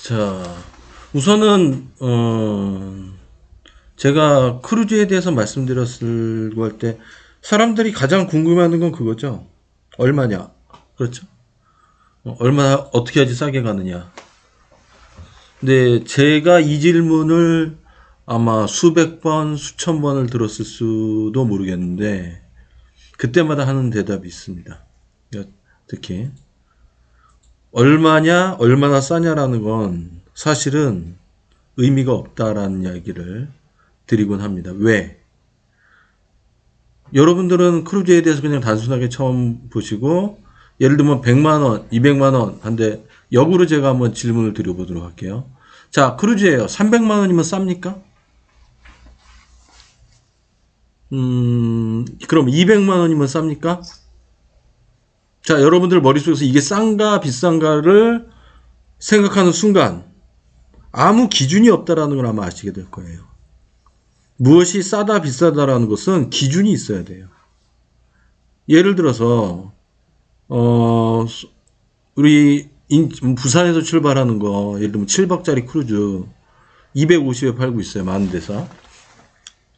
자, 우선은 제가 크루즈에 대해서 말씀드렸을 거 할 때 사람들이 가장 궁금해하는 건 그거죠. 얼마냐? 그렇죠? 얼마나 어떻게 하지 싸게 가느냐? 근데 제가 이 질문을 아마 수백 번, 수천 번을 들었을 수도 모르겠는데 그때마다 하는 대답이 있습니다. 특히 얼마냐, 얼마나 싸냐라는 건 사실은 의미가 없다라는 이야기를 드리곤 합니다. 왜? 여러분들은 크루즈에 대해서 그냥 단순하게 처음 보시고 예를 들면 100만원, 200만원 한데 역으로 제가 한번 질문을 드려보도록 할게요. 자, 크루즈예요. 300만원이면 쌉니까? 그럼 200만원이면 쌉니까? 자, 여러분들 머릿속에서 이게 싼가 비싼가를 생각하는 순간 아무 기준이 없다라는 걸 아마 아시게 될 거예요. 무엇이 싸다 비싸다라는 것은 기준이 있어야 돼요. 예를 들어서 우리 부산에서 출발하는 거 예를 들면 7박짜리 크루즈 250에 팔고 있어요. 많은 데서.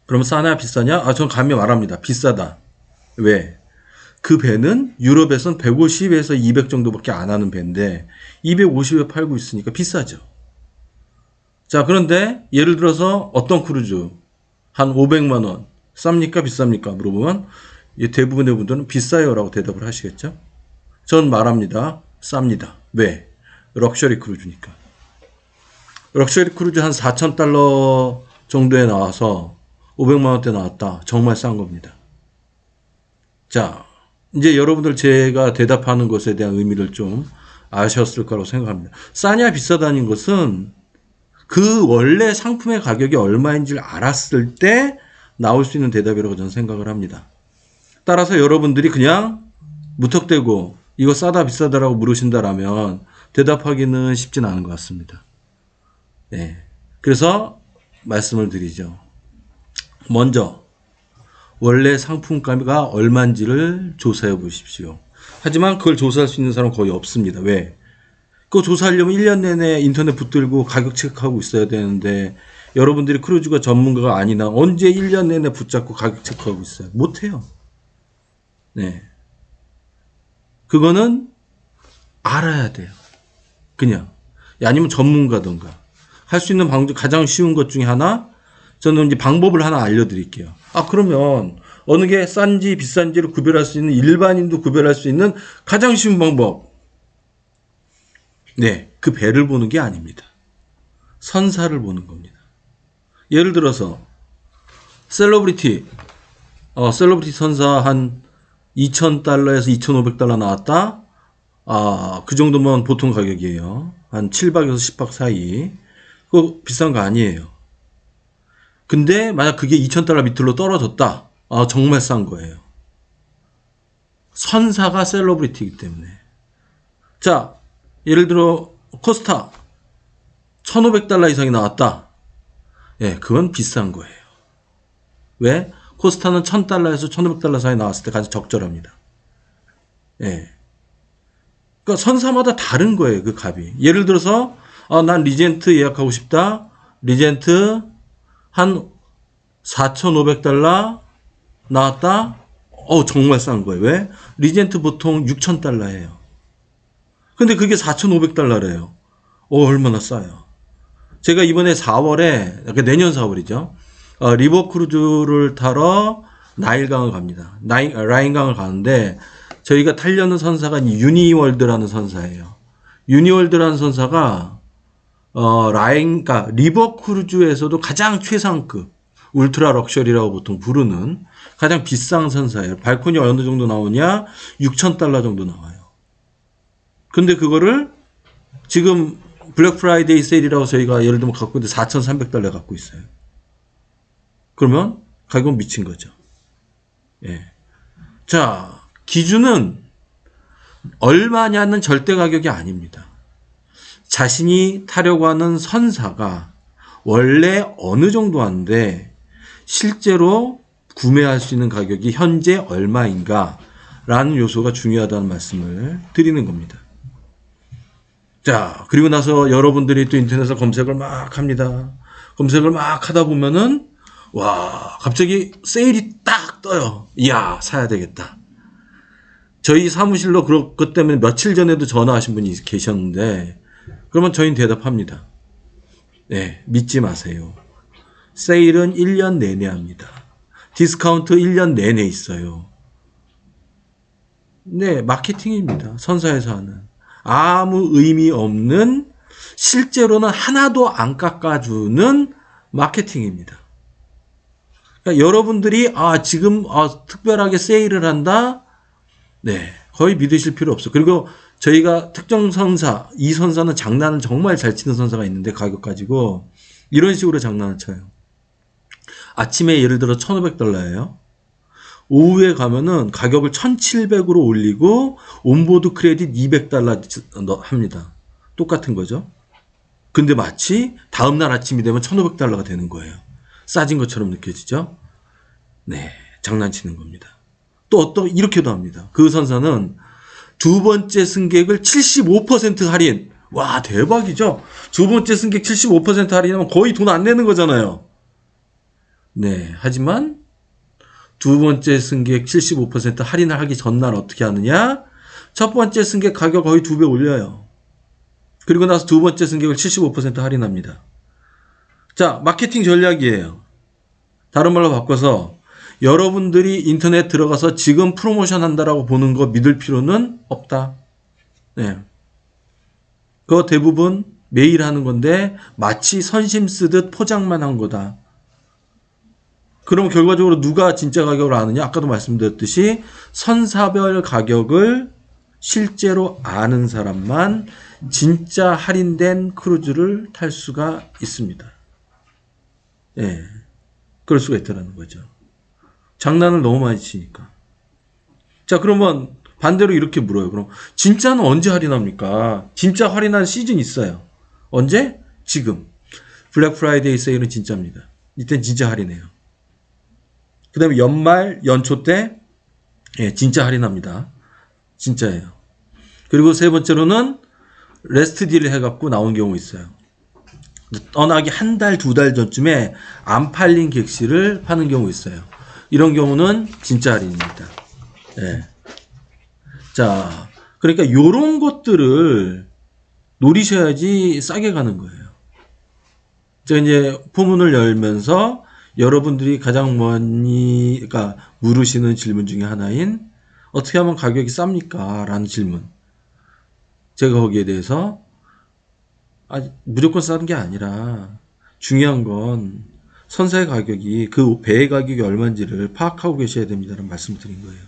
그럼 싸냐 비싸냐? 전 감히 말합니다. 비싸다. 왜? 그 배는 유럽에선 150에서 200 정도밖에 안 하는 배인데 250에 팔고 있으니까 비싸죠. 자, 그런데 예를 들어서 어떤 크루즈 한 500만 원 쌉니까 비쌉니까 물어보면 대부분의 분들은 비싸요 라고 대답을 하시겠죠. 전 말합니다. 쌉니다. 왜? 럭셔리 크루즈니까. 럭셔리 크루즈 한 4,000달러 정도에 나와서 500만 원대 나왔다. 정말 싼 겁니다. 자, 이제 여러분들 제가 대답하는 것에 대한 의미를 좀 아셨을 거라고 생각합니다. 싸냐 비싸다는 것은 그 원래 상품의 가격이 얼마인지를 알았을 때 나올 수 있는 대답이라고 저는 생각을 합니다. 따라서 여러분들이 그냥 무턱대고 이거 싸다 비싸다라고 물으신다라면 대답하기는 쉽진 않은 것 같습니다. 네. 그래서 말씀을 드리죠. 먼저 원래 상품가가 얼마인지를 조사해 보십시오. 하지만 그걸 조사할 수 있는 사람은 거의 없습니다. 왜? 그거 조사하려면 1년 내내 인터넷 붙들고 가격 체크하고 있어야 되는데 여러분들이 크루즈가 전문가가 아니나 언제 1년 내내 붙잡고 가격 체크하고 있어요? 못해요. 네. 그거는 알아야 돼요. 그냥. 아니면 전문가던가. 할 수 있는 방법, 가장 쉬운 것 중에 하나, 저는 이제 방법을 하나 알려드릴게요. 그러면 어느 게 싼지 비싼지를 구별할 수 있는 일반인도 구별할 수 있는 가장 쉬운 방법. 네, 그 배를 보는 게 아닙니다. 선사를 보는 겁니다. 예를 들어서 셀러브리티 선사 한 2,000달러에서 2,500달러 나왔다. 그 정도면 보통 가격이에요. 한 7박에서 10박 사이. 그거 비싼 거 아니에요. 근데 만약 그게 2,000달러 밑으로 떨어졌다. 정말 싼 거예요. 선사가 셀러브리티이기 때문에. 자, 예를 들어 코스타 1,500달러 이상이 나왔다. 예, 그건 비싼 거예요. 왜? 코스타는 1,000달러에서 1,500달러 사이 나왔을 때 가장 적절합니다. 예. 그러니까 선사마다 다른 거예요, 그 값이. 예를 들어서 난 리젠트 예약하고 싶다. 리젠트 한 4,500달러 나왔다. 정말 싼 거예요. 왜? 리젠트 보통 6,000달러예요. 근데 그게 4,500달러래요. 얼마나 싸요. 제가 이번에 4월에, 그러니까 내년 4월이죠. 리버크루즈를 타러 나일강을 갑니다. 라인강을 가는데 저희가 타려는 선사가 유니월드라는 선사예요. 유니월드라는 선사가 그러니까 리버크루즈에서도 가장 최상급 울트라 럭셔리라고 보통 부르는 가장 비싼 선사예요. 발코니 어느 정도 나오냐? 6,000달러 정도 나와요. 근데 그거를 지금 블랙 프라이데이 세일이라고 저희가 예를 들면 갖고 있는데 4,300달러 갖고 있어요. 그러면 가격은 미친 거죠. 예. 자, 기준은 얼마냐는 절대 가격이 아닙니다. 자신이 타려고 하는 선사가 원래 어느 정도 하는데 실제로 구매할 수 있는 가격이 현재 얼마인가 라는 요소가 중요하다는 말씀을 드리는 겁니다. 자, 그리고 나서 여러분들이 또 인터넷에서 검색을 막 합니다. 검색을 막 하다 보면은, 와, 갑자기 세일이 딱 떠요. 이야, 사야 되겠다. 저희 사무실로 그것 때문에 며칠 전에도 전화하신 분이 계셨는데, 그러면 저희는 대답합니다. 네, 믿지 마세요. 세일은 1년 내내 합니다. 디스카운트 1년 내내 있어요. 네, 마케팅입니다. 선사에서 하는. 아무 의미 없는, 실제로는 하나도 안 깎아주는 마케팅입니다. 그러니까 여러분들이, 지금, 특별하게 세일을 한다? 네, 거의 믿으실 필요 없어. 그리고 저희가 특정 선사, 이 선사는 장난을 정말 잘 치는 선사가 있는데, 가격 가지고, 이런 식으로 장난을 쳐요. 아침에 예를 들어 $1,500예요. 오후에 가면은 가격을 1,700으로 올리고 온보드 크레딧 $200 합니다. 똑같은 거죠. 근데 마치 다음날 아침이 되면 $1,500가 되는 거예요. 싸진 것처럼 느껴지죠? 네, 장난치는 겁니다. 또 이렇게도 합니다. 그 선사는 두 번째 승객을 75% 할인. 와, 대박이죠? 두 번째 승객 75% 할인하면 거의 돈 안 내는 거잖아요. 네, 하지만 두 번째 승객 75% 할인을 하기 전날 어떻게 하느냐? 첫 번째 승객 가격 거의 2배 올려요. 그리고 나서 두 번째 승객을 75% 할인합니다. 자, 마케팅 전략이에요. 다른 말로 바꿔서 여러분들이 인터넷 들어가서 지금 프로모션 한다라고 보는 거 믿을 필요는 없다. 네. 그거 대부분 매일 하는 건데 마치 선심 쓰듯 포장만 한 거다. 그럼 결과적으로 누가 진짜 가격을 아느냐? 아까도 말씀드렸듯이 선사별 가격을 실제로 아는 사람만 진짜 할인된 크루즈를 탈 수가 있습니다. 예. 그럴 수가 있다는 거죠. 장난을 너무 많이 치니까. 자, 그러면 반대로 이렇게 물어요. 그럼 진짜는 언제 할인합니까? 진짜 할인한 시즌 있어요. 언제? 지금. 블랙 프라이데이 세일은 진짜입니다. 이땐 진짜 할인해요. 그 다음에 연말, 연초 때, 예, 진짜 할인합니다. 진짜예요. 그리고 세 번째로는, 레스트 딜을 해갖고 나온 경우 있어요. 떠나기 한 달, 두 달 전쯤에 안 팔린 객실을 파는 경우 있어요. 이런 경우는 진짜 할인입니다. 예. 자, 그러니까 요런 것들을 노리셔야지 싸게 가는 거예요. 제가 이제 포문을 열면서 여러분들이 가장 그러니까 물으시는 질문 중에 하나인 어떻게 하면 가격이 쌉니까? 라는 질문. 제가 거기에 대해서 무조건 싸는 게 아니라 중요한 건 선사의 가격이 그 배의 가격이 얼마인지를 파악하고 계셔야 됩니다라는 말씀을 드린 거예요.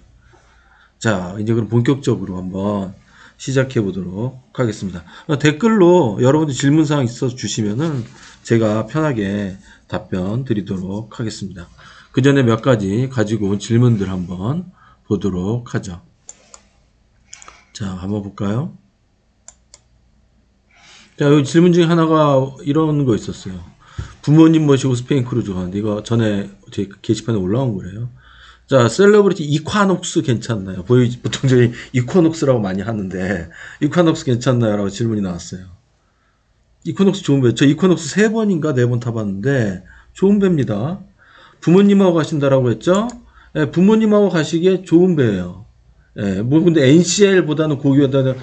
자, 이제 그럼 본격적으로 한번 시작해 보도록 하겠습니다. 댓글로 여러분들 질문사항 있어서 주시면은 제가 편하게 답변 드리도록 하겠습니다. 그 전에 몇 가지 가지고 온 질문들 한번 보도록 하죠. 자, 한번 볼까요? 자, 여기 질문 중에 하나가 이런 거 있었어요. 부모님 모시고 스페인 크루즈 가는데 이거 전에 제 게시판에 올라온 거예요. 자, 셀러브리티 이ኳ녹스 괜찮나요? 보통 저희 이ኳ녹스라고 많이 하는데 이ኳ녹스 괜찮나요? 라고 질문이 나왔어요. 이ኳ녹스 좋은 배. 저 이ኳ녹스 3번인가 4번 타봤는데 좋은 배입니다. 부모님하고 가신다라고 했죠? 예, 부모님하고 가시기에 좋은 배예요. 예, 뭐 근데 NCL보다는 고기보다는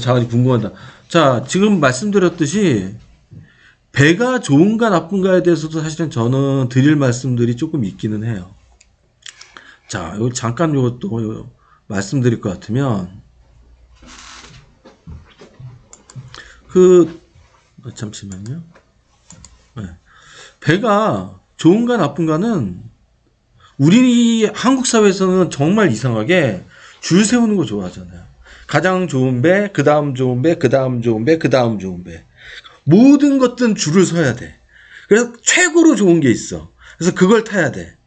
자가지 궁금하다. 자, 지금 말씀드렸듯이 배가 좋은가 나쁜가에 대해서도 사실은 저는 드릴 말씀들이 조금 있기는 해요. 자, 여기 잠깐 이것도 말씀드릴 것 같으면 잠시만요. 네. 배가 좋은가 나쁜가는 우리 한국 사회에서는 정말 이상하게 줄 세우는 거 좋아하잖아요. 가장 좋은 배, 그 다음 좋은 배, 그 다음 좋은 배, 그 다음 좋은 배. 모든 것들은 줄을 서야 돼. 그래서 최고로 좋은 게 있어. 그래서 그걸 타야 돼.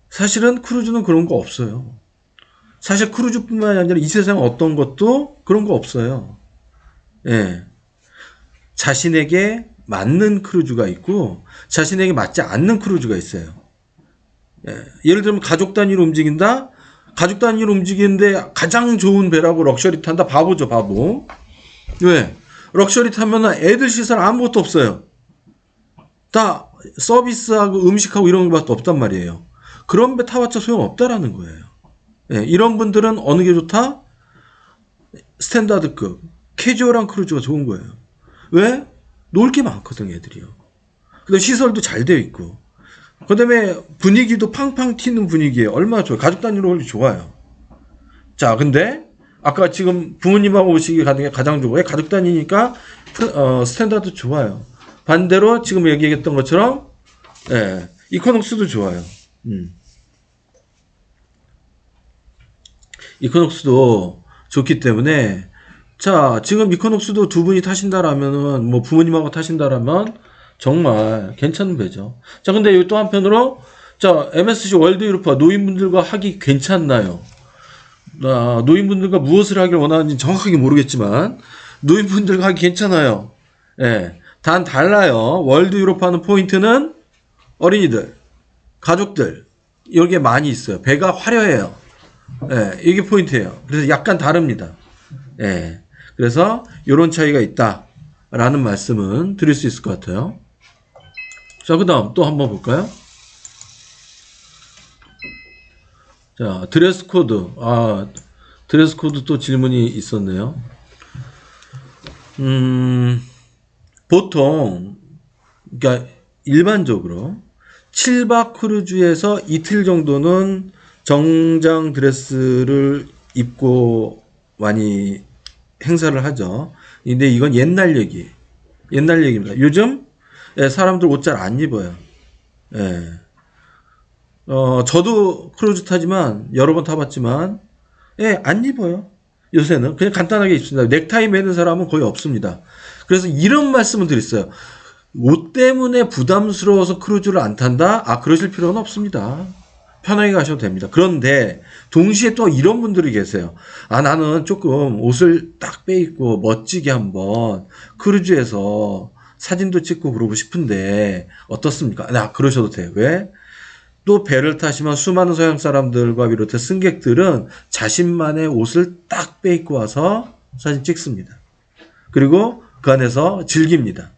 사실은 크루즈는 그런 거 없어요. 사실 크루즈뿐만 아니라 이 세상 어떤 것도 그런 거 없어요. 예. 자신에게 맞는 크루즈가 있고 자신에게 맞지 않는 크루즈가 있어요. 예. 예를 들면 가족 단위로 움직인다? 가족 단위로 움직이는데 가장 좋은 배라고 럭셔리 탄다? 바보죠, 바보. 왜? 럭셔리 타면은 애들 시설 아무것도 없어요. 다 서비스하고 음식하고 이런 것밖에 없단 말이에요. 그런 배 타봤자 소용없다라는 거예요. 예, 이런 분들은 어느 게 좋다? 스탠다드급, 캐주얼한 크루즈가 좋은 거예요. 왜? 놀 게 많거든, 애들이요. 그다음 시설도 잘 되어 있고. 그다음에 분위기도 팡팡 튀는 분위기에 얼마나 좋아요. 가족 단위로 올리 좋아요. 자, 근데 아까 지금 부모님하고 오시기 가는 게 가장 좋고, 가족 단위니까 스탠다드 좋아요. 반대로 지금 얘기했던 것처럼 예, 이코녹스도 좋아요. 이코녹스도 좋기 때문에 자, 지금 이코녹스도 두 분이 타신다라면은 뭐 부모님하고 타신다라면 정말 괜찮은 배죠. 자, 근데 여기 또 한편으로 자, MSC 월드 유로파 노인분들과 하기 괜찮나요? 노인분들과 무엇을 하길 원하는지 정확하게 모르겠지만 노인분들과 하기 괜찮아요. 예. 단 달라요. 월드 유로파는 포인트는 어린이들, 가족들 여기에 많이 있어요. 배가 화려해요. 예, 이게 포인트예요. 그래서 약간 다릅니다. 예. 그래서 이런 차이가 있다라는 말씀은 드릴 수 있을 것 같아요. 자, 그 다음 또 한번 볼까요? 자, 드레스 코드. 드레스 코드 또 질문이 있었네요. 보통, 그러니까 일반적으로 7박 크루즈에서 이틀 정도는 정장 드레스를 입고 많이 행사를 하죠. 근데 이건 옛날 얘기입니다. 요즘 사람들 옷 잘 안 입어요. 예. 저도 크루즈 타지만 여러 번 타봤지만 안 입어요. 요새는 그냥 간단하게 입습니다. 넥타이 매는 사람은 거의 없습니다. 그래서 이런 말씀을 드렸어요. 옷 때문에 부담스러워서 크루즈를 안 탄다? 그러실 필요는 없습니다. 편하게 가셔도 됩니다. 그런데 동시에 또 이런 분들이 계세요. 나는 조금 옷을 딱 빼입고 멋지게 한번 크루즈에서 사진도 찍고 그러고 싶은데 어떻습니까? 그러셔도 돼요. 왜? 또 배를 타시면 수많은 서양 사람들과 비롯해 승객들은 자신만의 옷을 딱 빼입고 와서 사진 찍습니다. 그리고 그 안에서 즐깁니다.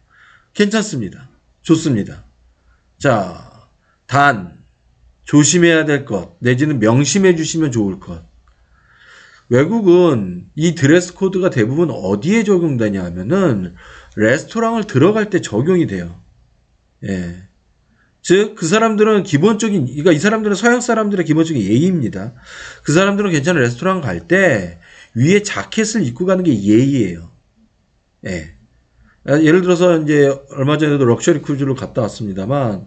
괜찮습니다. 좋습니다. 자, 단 조심해야 될 것, 내지는 명심해 주시면 좋을 것. 외국은 이 드레스 코드가 대부분 어디에 적용되냐 하면은 레스토랑을 들어갈 때 적용이 돼요. 예. 즉, 그 사람들은 그러니까 이 사람들은 서양 사람들의 기본적인 예의입니다. 그 사람들은 괜찮은 레스토랑 갈 때 위에 자켓을 입고 가는 게 예의예요. 예. 예를 들어서 이제 얼마 전에도 럭셔리 크루즈를 갔다 왔습니다만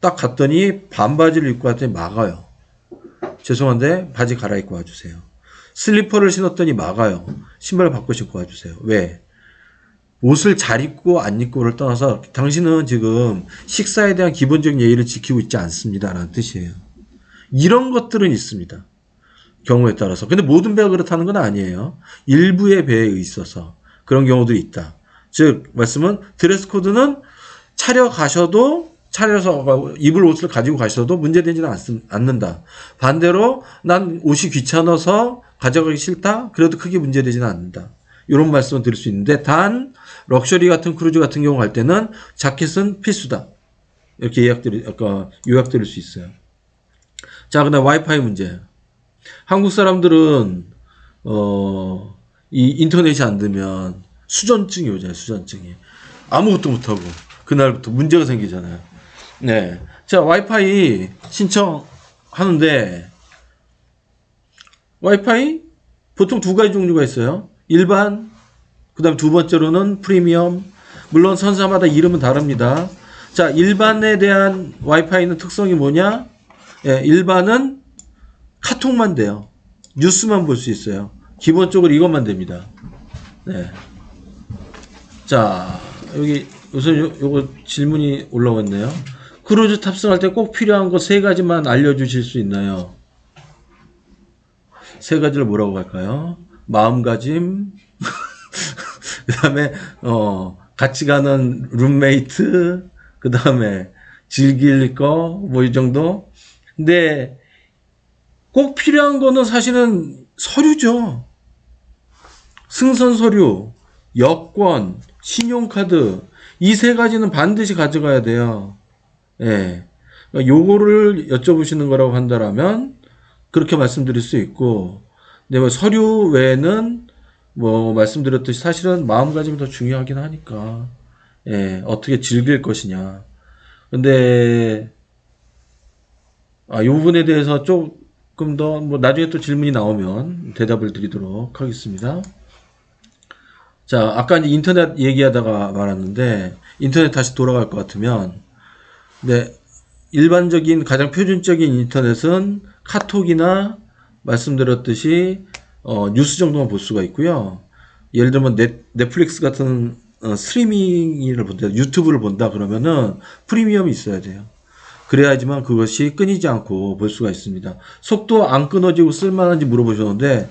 딱 갔더니 반바지를 입고 왔더니 막아요. 죄송한데 바지 갈아입고 와주세요. 슬리퍼를 신었더니 막아요. 신발을 바꿔 신고 와주세요. 왜? 옷을 잘 입고 안 입고를 떠나서 당신은 지금 식사에 대한 기본적인 예의를 지키고 있지 않습니다. 라는 뜻이에요. 이런 것들은 있습니다. 경우에 따라서. 근데 모든 배가 그렇다는 건 아니에요. 일부의 배에 있어서 그런 경우도 있다. 즉 말씀은 드레스 코드는 차려서 입을 옷을 가지고 가셔도 문제되지는 않는다. 반대로 난 옷이 귀찮아서 가져가기 싫다. 그래도 크게 문제되지는 않는다. 이런 말씀을 드릴 수 있는데 단 럭셔리 같은 크루즈 같은 경우 갈 때는 자켓은 필수다. 이렇게 요약드릴 수 있어요. 자, 그다음 와이파이 문제. 한국 사람들은 이 인터넷이 안 되면 수전증이 오잖아요. 수전증이. 아무것도 못하고 그날부터 문제가 생기잖아요. 네. 자, 와이파이 신청하는데 와이파이 보통 두 가지 종류가 있어요. 일반, 그 다음 두 번째로는 프리미엄. 물론 선사마다 이름은 다릅니다. 자, 일반에 대한 와이파이는 특성이 뭐냐? 일반은 카톡만 돼요. 뉴스만 볼 수 있어요. 기본적으로 이것만 됩니다. 네. 자, 여기 우선 요거 질문이 올라왔네요. 크루즈 탑승할 때 꼭 필요한 거 세 가지만 알려주실 수 있나요? 세 가지를 뭐라고 할까요? 마음가짐, 그 다음에, 같이 가는 룸메이트, 그 다음에 즐길 거, 뭐 이 정도. 근데 꼭 필요한 거는 사실은 서류죠. 승선 서류. 여권, 신용카드 이 세 가지는 반드시 가져가야 돼요. 예. 그러니까 요거를 여쭤보시는 거라고 한다라면 그렇게 말씀드릴 수 있고, 근데 뭐 서류 외에는 뭐 말씀드렸듯이 사실은 마음가짐이 더 중요하긴 하니까, 예, 어떻게 즐길 것이냐. 근데 요 부분에 대해서 조금 더 뭐 나중에 또 질문이 나오면 대답을 드리도록 하겠습니다. 자, 아까 이제 인터넷 얘기하다가 말았는데 인터넷 다시 돌아갈 것 같으면, 네, 일반적인 가장 표준적인 인터넷은 카톡이나 말씀드렸듯이 뉴스 정도만 볼 수가 있고요. 예를 들면 넷플릭스 같은 스트리밍을 본다, 유튜브를 본다 그러면은 프리미엄이 있어야 돼요. 그래야지만 그것이 끊이지 않고 볼 수가 있습니다. 속도 안 끊어지고 쓸만한지 물어보셨는데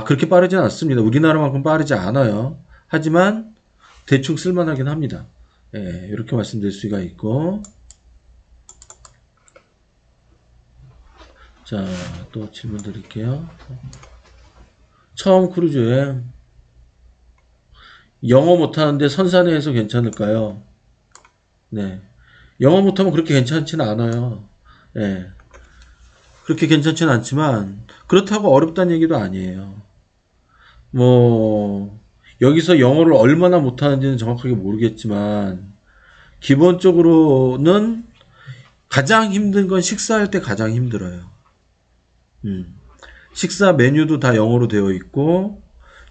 그렇게 빠르진 않습니다. 우리나라만큼 빠르지 않아요. 하지만 대충 쓸만하긴 합니다. 예, 이렇게 말씀드릴 수가 있고, 자, 또 질문 드릴게요. 처음 크루즈 여행. 영어 못하는데 선산해서 괜찮을까요? 네. 영어 못하면 그렇게 괜찮지는 않아요. 예. 그렇게 괜찮지는 않지만, 그렇다고 어렵다는 얘기도 아니에요. 뭐, 여기서 영어를 얼마나 못하는지는 정확하게 모르겠지만, 기본적으로는 가장 힘든 건 식사할 때 가장 힘들어요. 식사 메뉴도 다 영어로 되어 있고,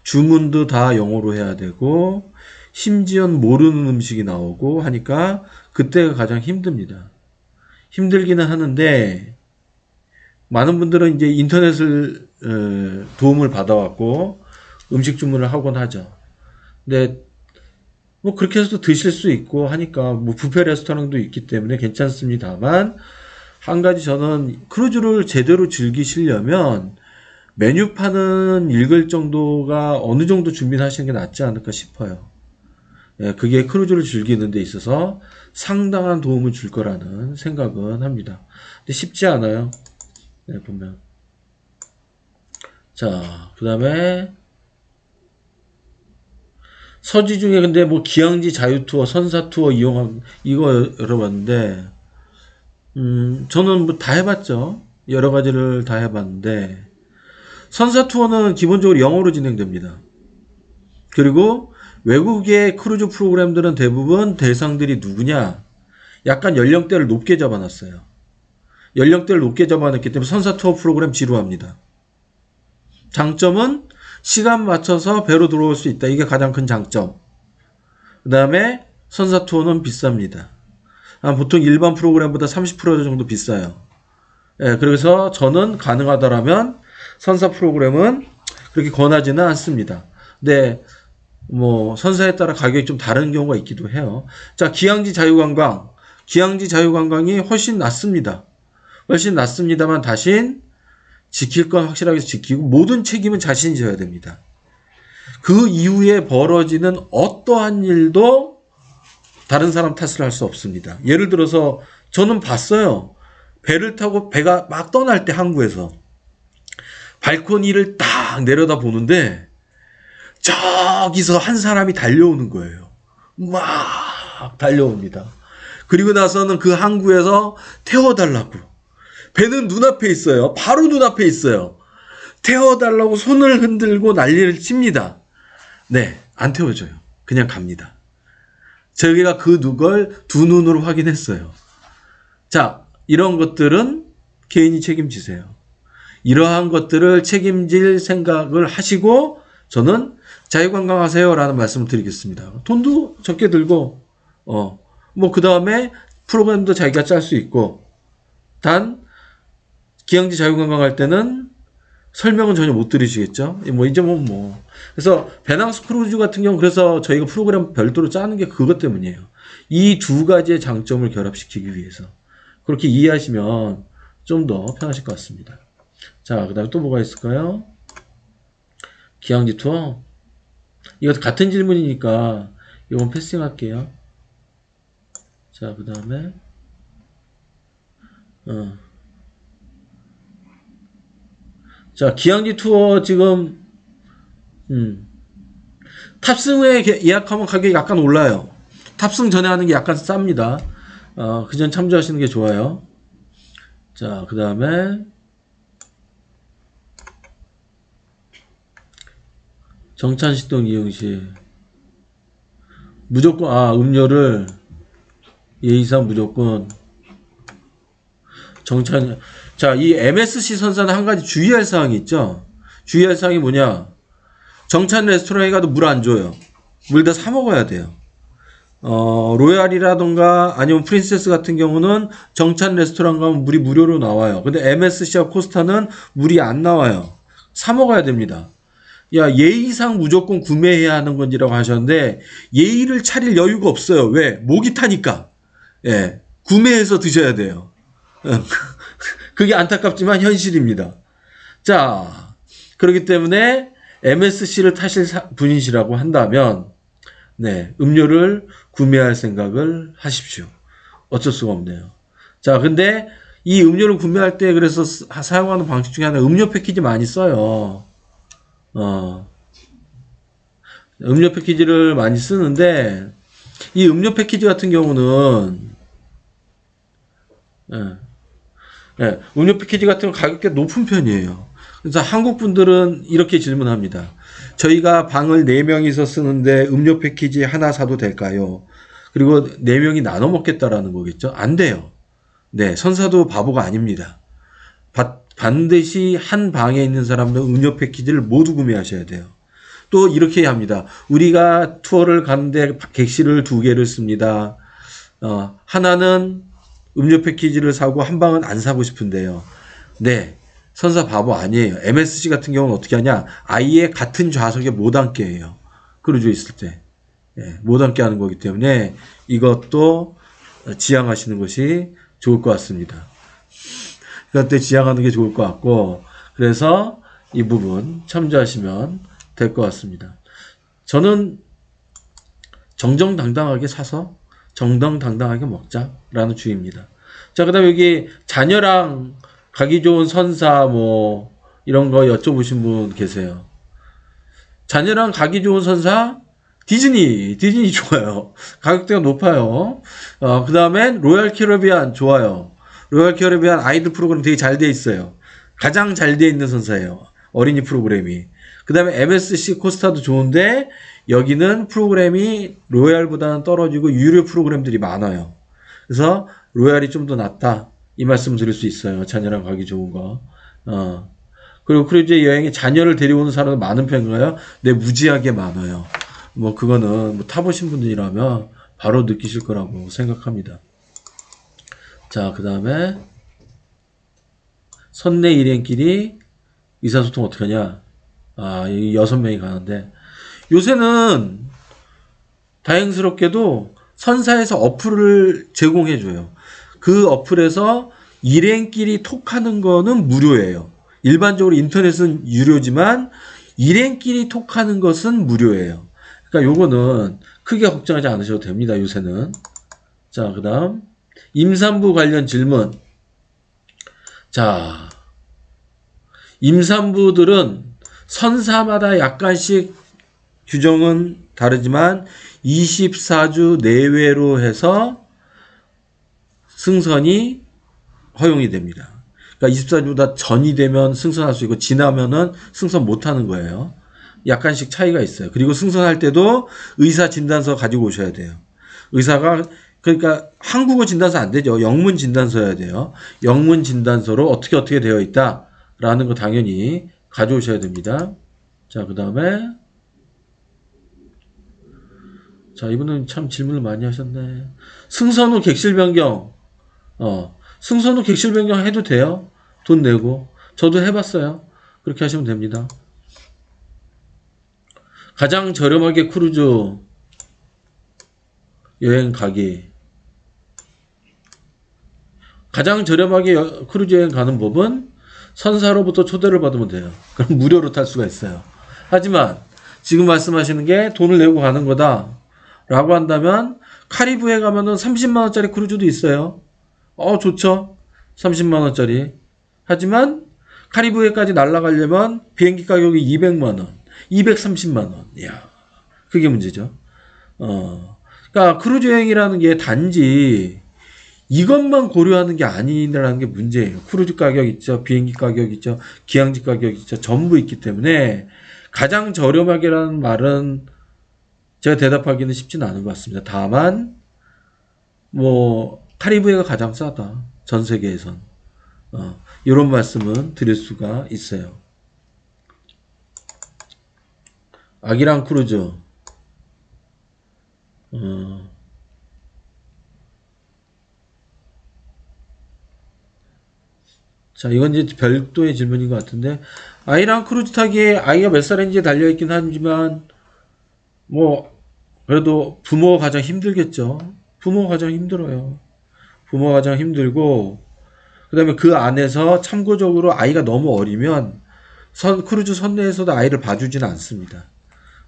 주문도 다 영어로 해야 되고, 심지어 모르는 음식이 나오고 하니까 그때가 가장 힘듭니다. 힘들기는 하는데, 많은 분들은 이제 인터넷을 도움을 받아왔고 음식 주문을 하곤 하죠. 근데 뭐 그렇게 해서 드실 수 있고 하니까 뭐 뷔페 레스토랑도 있기 때문에 괜찮습니다만, 한 가지 저는 크루즈를 제대로 즐기시려면 메뉴판은 읽을 정도가 어느 정도 준비를 하시는 게 낫지 않을까 싶어요. 예, 그게 크루즈를 즐기는 데 있어서 상당한 도움을 줄 거라는 생각은 합니다. 근데 쉽지 않아요. 네, 보면. 자, 그 다음에 서지 중에 근데 뭐 기항지 자유투어, 선사투어 이용한 이거 열어봤는데, 저는 뭐 다 해봤죠. 여러 가지를 다 해봤는데, 선사투어는 기본적으로 영어로 진행됩니다. 그리고 외국의 크루즈 프로그램들은 대부분 대상들이 누구냐? 약간 연령대를 높게 잡아놨어요. 연령대를 높게 잡아놨기 때문에 선사투어 프로그램 지루합니다. 장점은 시간 맞춰서 배로 들어올 수 있다. 이게 가장 큰 장점. 그 다음에 선사투어는 비쌉니다. 보통 일반 프로그램보다 30% 정도 비싸요. 예, 그래서 저는 가능하다라면 선사 프로그램은 그렇게 권하지는 않습니다. 근데 뭐 선사에 따라 가격이 좀 다른 경우가 있기도 해요. 자, 기항지 자유관광. 기항지 자유관광이 훨씬 낫습니다. 훨씬 낫습니다만 다신 지킬 건 확실하게 지키고 모든 책임은 자신이 져야 됩니다. 그 이후에 벌어지는 어떠한 일도 다른 사람 탓을 할 수 없습니다. 예를 들어서 저는 봤어요. 배를 타고 배가 막 떠날 때 항구에서 발코니를 딱 내려다 보는데 저기서 한 사람이 달려오는 거예요. 막 달려옵니다. 그리고 나서는 그 항구에서 태워달라고. 배는 눈앞에 있어요. 바로 눈앞에 있어요. 태워달라고 손을 흔들고 난리를 칩니다. 네, 안 태워줘요. 그냥 갑니다. 저희가 그걸 두 눈으로 확인했어요. 자, 이런 것들은 개인이 책임지세요. 이러한 것들을 책임질 생각을 하시고 저는 자유관광하세요 라는 말씀을 드리겠습니다. 돈도 적게 들고 뭐 그 다음에 프로그램도 자기가 짤 수 있고, 단 기항지 자유관광 할 때는 설명은 전혀 못 들으시겠죠? 뭐 이제 뭐 그래서 배낭스 크루즈 같은 경우 그래서 저희가 프로그램 별도로 짜는 게 그것 때문이에요. 이 두 가지의 장점을 결합시키기 위해서. 그렇게 이해하시면 좀 더 편하실 것 같습니다. 자, 그 다음에 또 뭐가 있을까요? 기항지 투어. 이거 같은 질문이니까 이건 패싱할게요. 자, 그 다음에 자, 기항지 투어 지금 탑승에 예약하면 가격이 약간 올라요. 탑승 전에 하는 게 약간 쌉니다. 그 점 참조하시는 게 좋아요. 자, 그 다음에 정찬식동 이용 시 무조건 음료를 예의상 무조건 정찬. 자, 이 MSC 선사는 한 가지 주의할 사항이 있죠. 주의할 사항이 뭐냐? 정찬 레스토랑에 가도 물 안 줘요. 물 다 사 먹어야 돼요. 로얄이라던가 아니면 프린세스 같은 경우는 정찬 레스토랑 가면 물이 무료로 나와요. 근데 MSC와 코스타는 물이 안 나와요. 사 먹어야 됩니다. 야, 예의상 무조건 구매해야 하는 건지라고 하셨는데, 예의를 차릴 여유가 없어요. 왜? 목이 타니까. 예. 구매해서 드셔야 돼요. 그게 안타깝지만 현실입니다. 자, 그렇기 때문에 MSC를 타실 분이시라고 한다면, 네, 음료를 구매할 생각을 하십시오. 어쩔 수가 없네요. 자, 근데 이 음료를 구매할 때 그래서 사용하는 방식 중에 하나 음료 패키지 많이 써요. 음료 패키지를 많이 쓰는데, 이 음료 패키지 같은 경우는, 음료 패키지 같은 거 가격대 높은 편이에요. 그래서 한국 분들은 이렇게 질문합니다. 저희가 방을 4명이서 쓰는데 음료 패키지 하나 사도 될까요? 그리고 4명이 나눠 먹겠다라는 거겠죠? 안 돼요. 네, 선사도 바보가 아닙니다. 반드시 한 방에 있는 사람들 음료 패키지를 모두 구매하셔야 돼요. 또 이렇게 합니다. 우리가 투어를 가는데 객실을 2개를 씁니다. 하나는 음료 패키지를 사고 한 방은 안 사고 싶은데요. 네, 선사 바보 아니에요. MSC 같은 경우는 어떻게 하냐? 아예 같은 좌석에 못 앉게 해요. 크루즈에 있을 때. 못 앉게 하는 거기 때문에 이것도 지양하시는 것이 좋을 것 같습니다. 그때 지향하는 게 좋을 것 같고, 그래서 이 부분 참조하시면 될 것 같습니다. 저는 정정당당하게 사서 정정당당하게 먹자라는 주의입니다. 자, 그 다음에 여기 자녀랑 가기 좋은 선사 뭐 이런 거 여쭤보신 분 계세요. 자녀랑 가기 좋은 선사? 디즈니 좋아요. 가격대가 높아요. 그 다음에 로얄 캐리비안 좋아요. 로얄 캐리비안 아이들 프로그램 되게 잘 돼 있어요. 가장 잘 돼 있는 선사예요. 어린이 프로그램이. 그 다음에 MSC 코스타도 좋은데 여기는 프로그램이 로얄보다는 떨어지고 유료 프로그램들이 많아요. 그래서 로얄이 좀 더 낫다. 이 말씀 드릴 수 있어요. 자녀랑 가기 좋은 거. 그리고 크루즈 여행에 자녀를 데려오는 사람은 많은 편인가요? 네, 무지하게 많아요. 뭐 그거는 뭐 타보신 분들이라면 바로 느끼실 거라고 생각합니다. 자, 그 다음에 선내 일행끼리 의사소통 어떻게 하냐? 이 6명이 가는데 요새는 다행스럽게도 선사에서 어플을 제공해줘요. 그 어플에서 일행끼리 톡하는 거는 무료예요. 일반적으로 인터넷은 유료지만 일행끼리 톡하는 것은 무료예요. 그러니까 요거는 크게 걱정하지 않으셔도 됩니다. 요새는. 자, 그 다음 임산부 관련 질문. 자, 임산부들은 선사마다 약간씩 규정은 다르지만 24주 내외로 해서 승선이 허용이 됩니다. 그러니까 24주보다 전이 되면 승선할 수 있고 지나면은 승선 못하는 거예요. 약간씩 차이가 있어요. 그리고 승선할 때도 의사 진단서 가지고 오셔야 돼요. 의사가 그러니까 한국어 진단서 안 되죠. 영문 진단서여야 돼요. 영문 진단서로 어떻게 되어 있다라는 거 당연히 가져오셔야 됩니다. 자, 그 다음에 자, 이분은 참 질문을 많이 하셨네. 승선 후 객실 변경. 승선 후 객실 변경 해도 돼요. 돈 내고. 저도 해봤어요. 그렇게 하시면 됩니다. 가장 저렴하게 크루즈 여행 가기. 가장 저렴하게 크루즈 여행 가는 법은 선사로부터 초대를 받으면 돼요. 그럼 무료로 탈 수가 있어요. 하지만 지금 말씀하시는 게 돈을 내고 가는 거다 라고 한다면 카리브해 가면은 30만원짜리 크루즈도 있어요. 좋죠. 30만원짜리. 하지만 카리브해까지 날아가려면 비행기 가격이 200만원, 230만원. 이야, 그게 문제죠. 그러니까 크루즈 여행이라는 게 단지 이것만 고려하는 게 아니라는 게 문제예요. 크루즈 가격 있죠. 비행기 가격 있죠. 기항지 가격 있죠. 전부 있기 때문에 가장 저렴하게라는 말은 제가 대답하기는 쉽지는 않은 것 같습니다. 다만 뭐 카리브해가 가장 싸다. 전 세계에선. 이런 말씀은 드릴 수가 있어요. 아기랑 크루즈. 자, 이건 이제 별도의 질문인 것 같은데, 아이랑 크루즈 타기에 아이가 몇 살인지 달려있긴 하지만, 뭐, 그래도 부모가 가장 힘들겠죠. 부모가 가장 힘들어요. 부모가 가장 힘들고, 그 다음에 그 안에서 참고적으로 아이가 너무 어리면, 크루즈 선내에서도 아이를 봐주지는 않습니다.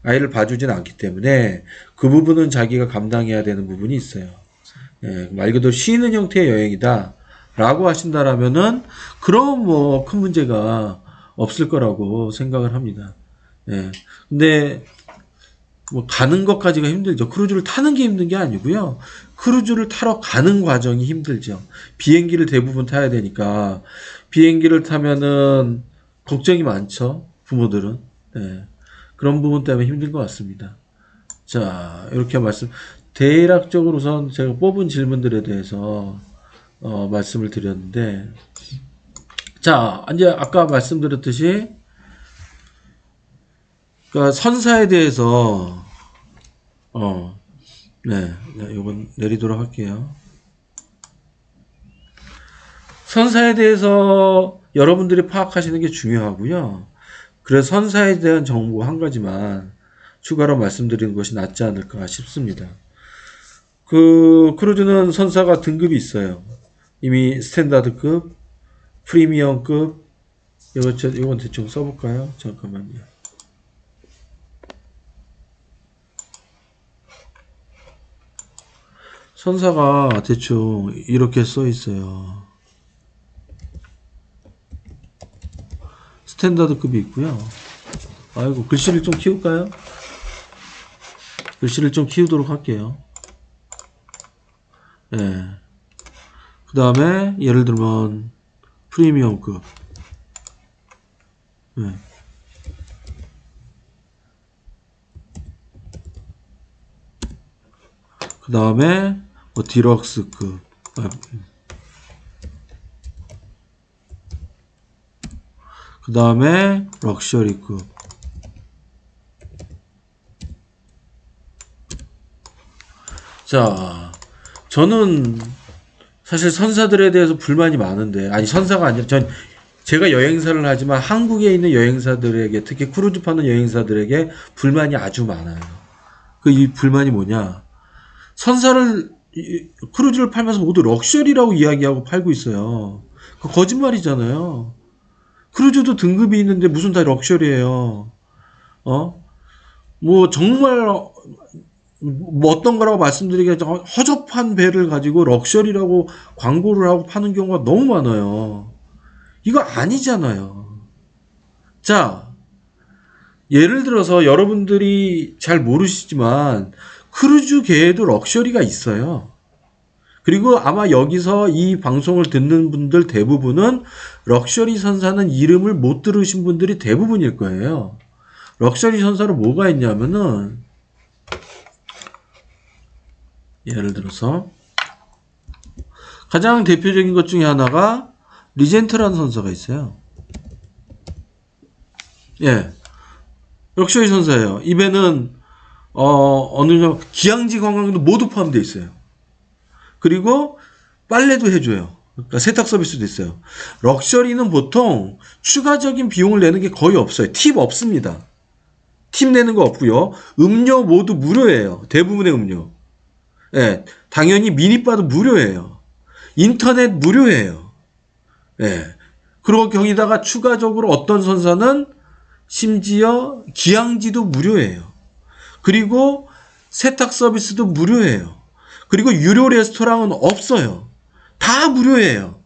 아이를 봐주진 않기 때문에, 그 부분은 자기가 감당해야 되는 부분이 있어요. 예, 말 그대로 쉬는 형태의 여행이다. 라고 하신다라면은, 그럼 뭐 큰 문제가 없을 거라고 생각을 합니다. 예. 근데, 뭐 가는 것까지가 힘들죠. 크루즈를 타는 게 힘든 게 아니고요. 크루즈를 타러 가는 과정이 힘들죠. 비행기를 대부분 타야 되니까, 비행기를 타면은 걱정이 많죠. 부모들은. 예. 그런 부분 때문에 힘든 것 같습니다. 자, 이렇게 대략적으로선 제가 뽑은 질문들에 대해서 말씀을 드렸는데, 자, 이제 아까 말씀드렸듯이, 그러니까 선사에 대해서, 네, 이건 내리도록 할게요. 선사에 대해서 여러분들이 파악하시는 게 중요하고요. 그래서 선사에 대한 정보 한 가지만 추가로 말씀드리는 것이 낫지 않을까 싶습니다. 크루즈는 선사가 등급이 있어요. 이미 스탠다드급, 프리미엄급, 이건 대충 써볼까요? 잠깐만요. 선사가 대충 이렇게 써 있어요. 스탠다드급이 있고요. 아이고, 글씨를 좀 키울까요? 글씨를 좀 키우도록 할게요. 예. 네. 그 다음에 예를 들면 프리미엄급. 네. 그 다음에 뭐 디럭스급. 그 다음에 럭셔리급. 자, 저는 사실 선사들에 대해서 불만이 많은데, 아니 선사가 아니라 제가 여행사를 하지만 한국에 있는 여행사들에게, 특히 크루즈 파는 여행사들에게 불만이 아주 많아요. 이 불만이 뭐냐? 크루즈를 팔면서 모두 럭셔리라고 이야기하고 팔고 있어요. 거짓말이잖아요. 크루즈도 등급이 있는데 무슨 다 럭셔리예요. 뭐 정말 뭐 어떤 거라고 말씀드리기가 허접한 배를 가지고 럭셔리라고 광고를 하고 파는 경우가 너무 많아요. 이거 아니잖아요. 자, 예를 들어서 여러분들이 잘 모르시지만 크루즈계에도 럭셔리가 있어요. 그리고 아마 여기서 이 방송을 듣는 분들 대부분은 럭셔리 선사는 이름을 못 들으신 분들이 대부분일 거예요. 럭셔리 선사로 뭐가 있냐면은, 예를 들어서 가장 대표적인 것 중에 하나가 리젠트라는 선사가 있어요. 예, 럭셔리 선사예요. 이 배는 어느 기항지 관광도 모두 포함되어 있어요. 그리고 빨래도 해줘요. 그러니까 세탁 서비스도 있어요. 럭셔리는 보통 추가적인 비용을 내는 게 거의 없어요. 팁 없습니다. 팁 내는 거 없고요. 음료 모두 무료예요. 대부분의 음료. 예, 당연히 미니바도 무료예요. 인터넷 무료예요. 예. 그리고 거기다가 추가적으로 어떤 선사는 심지어 기항지도 무료예요. 그리고 세탁 서비스도 무료예요. 그리고 유료 레스토랑은 없어요. 다 무료예요.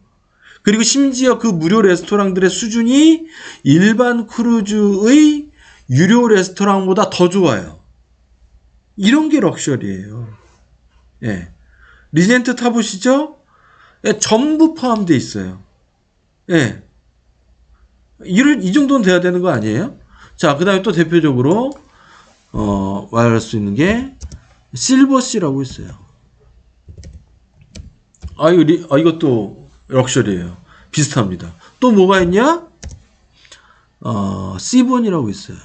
그리고 심지어 그 무료 레스토랑들의 수준이 일반 크루즈의 유료 레스토랑보다 더 좋아요. 이런 게 럭셔리예요. 예. 리젠트 타보시죠? 예, 전부 포함되어 있어요. 예. 이 정도는 돼야 되는 거 아니에요? 자, 그 다음에 또 대표적으로, 말할 수 있는 게, 실버씨라고 있어요. 이것도 럭셔리예요. 비슷합니다. 또 뭐가 있냐? 시본이라고 있어요.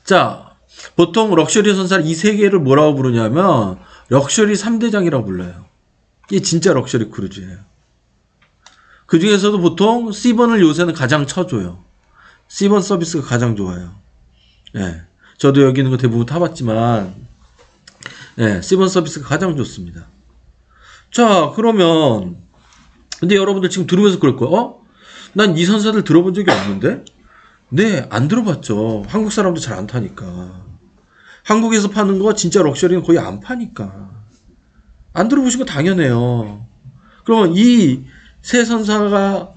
자, 보통 럭셔리 선사를 이 세 개를 뭐라고 부르냐면, 럭셔리 3대장이라고 불러요. 이게 진짜 럭셔리 크루즈예요. 그 중에서도 보통 C번을 요새는 가장 쳐줘요. C번 서비스가 가장 좋아요. 예. 저도 여기 있는 거 대부분 타봤지만, 예, C번 서비스가 가장 좋습니다. 자, 그러면, 근데 여러분들 지금 들으면서 그럴 거예요. 난 이 선사들 들어본 적이 없는데? 네, 안 들어봤죠. 한국 사람도 잘 안 타니까. 한국에서 파는 거 진짜 럭셔리는 거의 안 파니까. 안 들어보신 거 당연해요. 그러면 이 세 선사가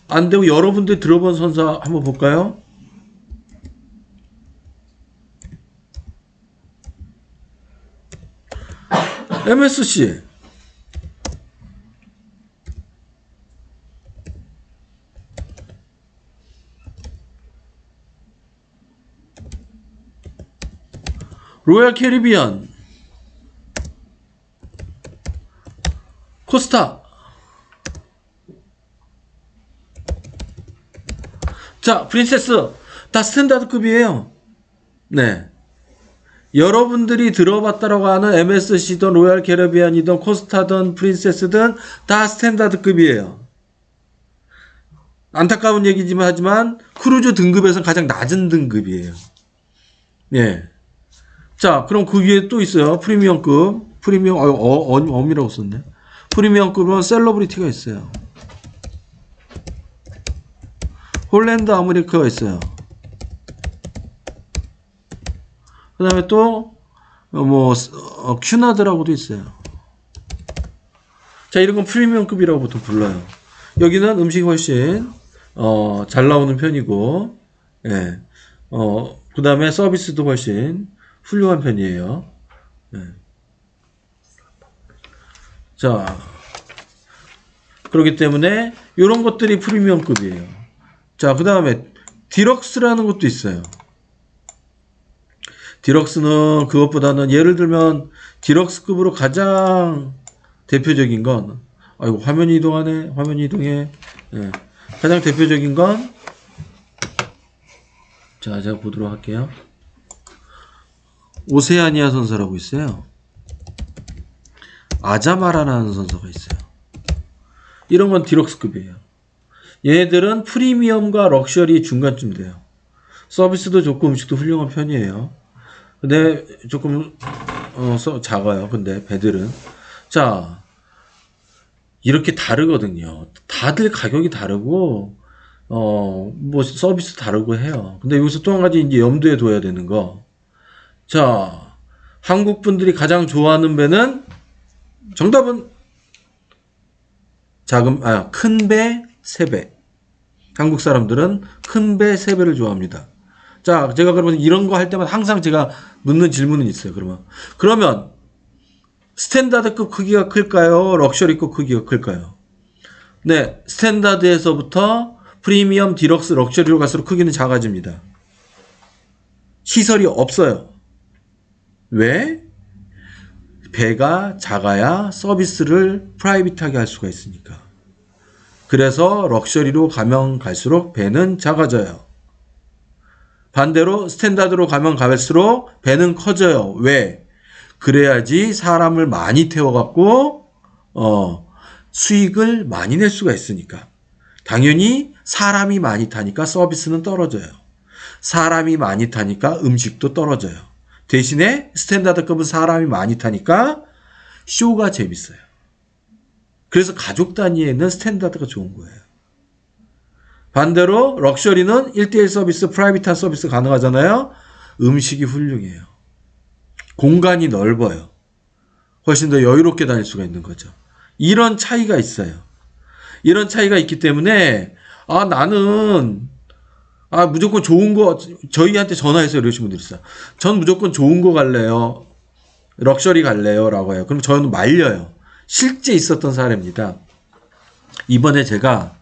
안 되고 여러분들 들어본 선사 한번 볼까요? MSC. 로얄 캐리비안. 코스타. 자, 프린세스. 다 스탠다드급이에요. 네. 여러분들이 들어봤다라고 하는 MSC든 로얄 캐리비안이든 코스타든 프린세스든 다 스탠다드급이에요. 안타까운 얘기지만 하지만 크루즈 등급에서는 가장 낮은 등급이에요. 예. 자, 그럼 그 위에 또 있어요. 프리미엄급. 프리미엄, 엄이라고 썼네. 프리미엄급은 셀러브리티가 있어요. 홀랜드 아메리카가 있어요. 그 다음에 또, 큐나드라고도 있어요. 자, 이런 건 프리미엄급이라고 보통 불러요. 여기는 음식이 훨씬, 잘 나오는 편이고, 예. 그 다음에 서비스도 훨씬 훌륭한 편이에요. 예. 자, 그렇기 때문에, 이런 것들이 프리미엄급이에요. 자, 그 다음에, 디럭스라는 것도 있어요. 디럭스는 그것보다는 예를 들면 디럭스급으로 가장 대표적인 건 화면이 이동하네. 화면이 이동해. 예. 가장 대표적인 건 자, 제가 보도록 할게요. 오세아니아 선사라고 있어요. 아자마라라는 선사가 있어요. 이런 건 디럭스급이에요. 얘네들은 프리미엄과 럭셔리 중간쯤 돼요. 서비스도 좋고 음식도 훌륭한 편이에요. 근데 조금 작아요. 근데 배들은 자 이렇게 다르거든요. 다들 가격이 다르고 서비스 다르고 해요. 근데 여기서 또 한 가지 이제 염두에 둬야 되는 거. 자, 한국 분들이 가장 좋아하는 배는 정답은 큰 배, 새 배. 한국 사람들은 큰 배, 새 배를 좋아합니다. 자, 제가 그러면 이런 거 할 때마다 항상 제가 묻는 질문은 있어요. 그러면 스탠다드급 크기가 클까요? 럭셔리급 크기가 클까요? 네, 스탠다드에서부터 프리미엄, 디럭스, 럭셔리로 갈수록 크기는 작아집니다. 시설이 없어요. 왜? 배가 작아야 서비스를 프라이빗하게 할 수가 있으니까. 그래서 럭셔리로 가면 갈수록 배는 작아져요. 반대로 스탠다드로 가면 갈수록 배는 커져요. 왜? 그래야지 사람을 많이 태워갖고 수익을 많이 낼 수가 있으니까. 당연히 사람이 많이 타니까 서비스는 떨어져요. 사람이 많이 타니까 음식도 떨어져요. 대신에 스탠다드급은 사람이 많이 타니까 쇼가 재밌어요. 그래서 가족 단위에는 스탠다드가 좋은 거예요. 반대로 럭셔리는 1대1 서비스, 프라이빗한 서비스 가능하잖아요. 음식이 훌륭해요. 공간이 넓어요. 훨씬 더 여유롭게 다닐 수가 있는 거죠. 이런 차이가 있어요. 이런 차이가 있기 때문에 나는 아, 무조건 좋은 거, 저희한테 전화해서 이러신 분들 있어요. 전 무조건 좋은 거 갈래요. 럭셔리 갈래요. 라고 해요. 그럼 저는 말려요. 실제 있었던 사례입니다. 이번에 제가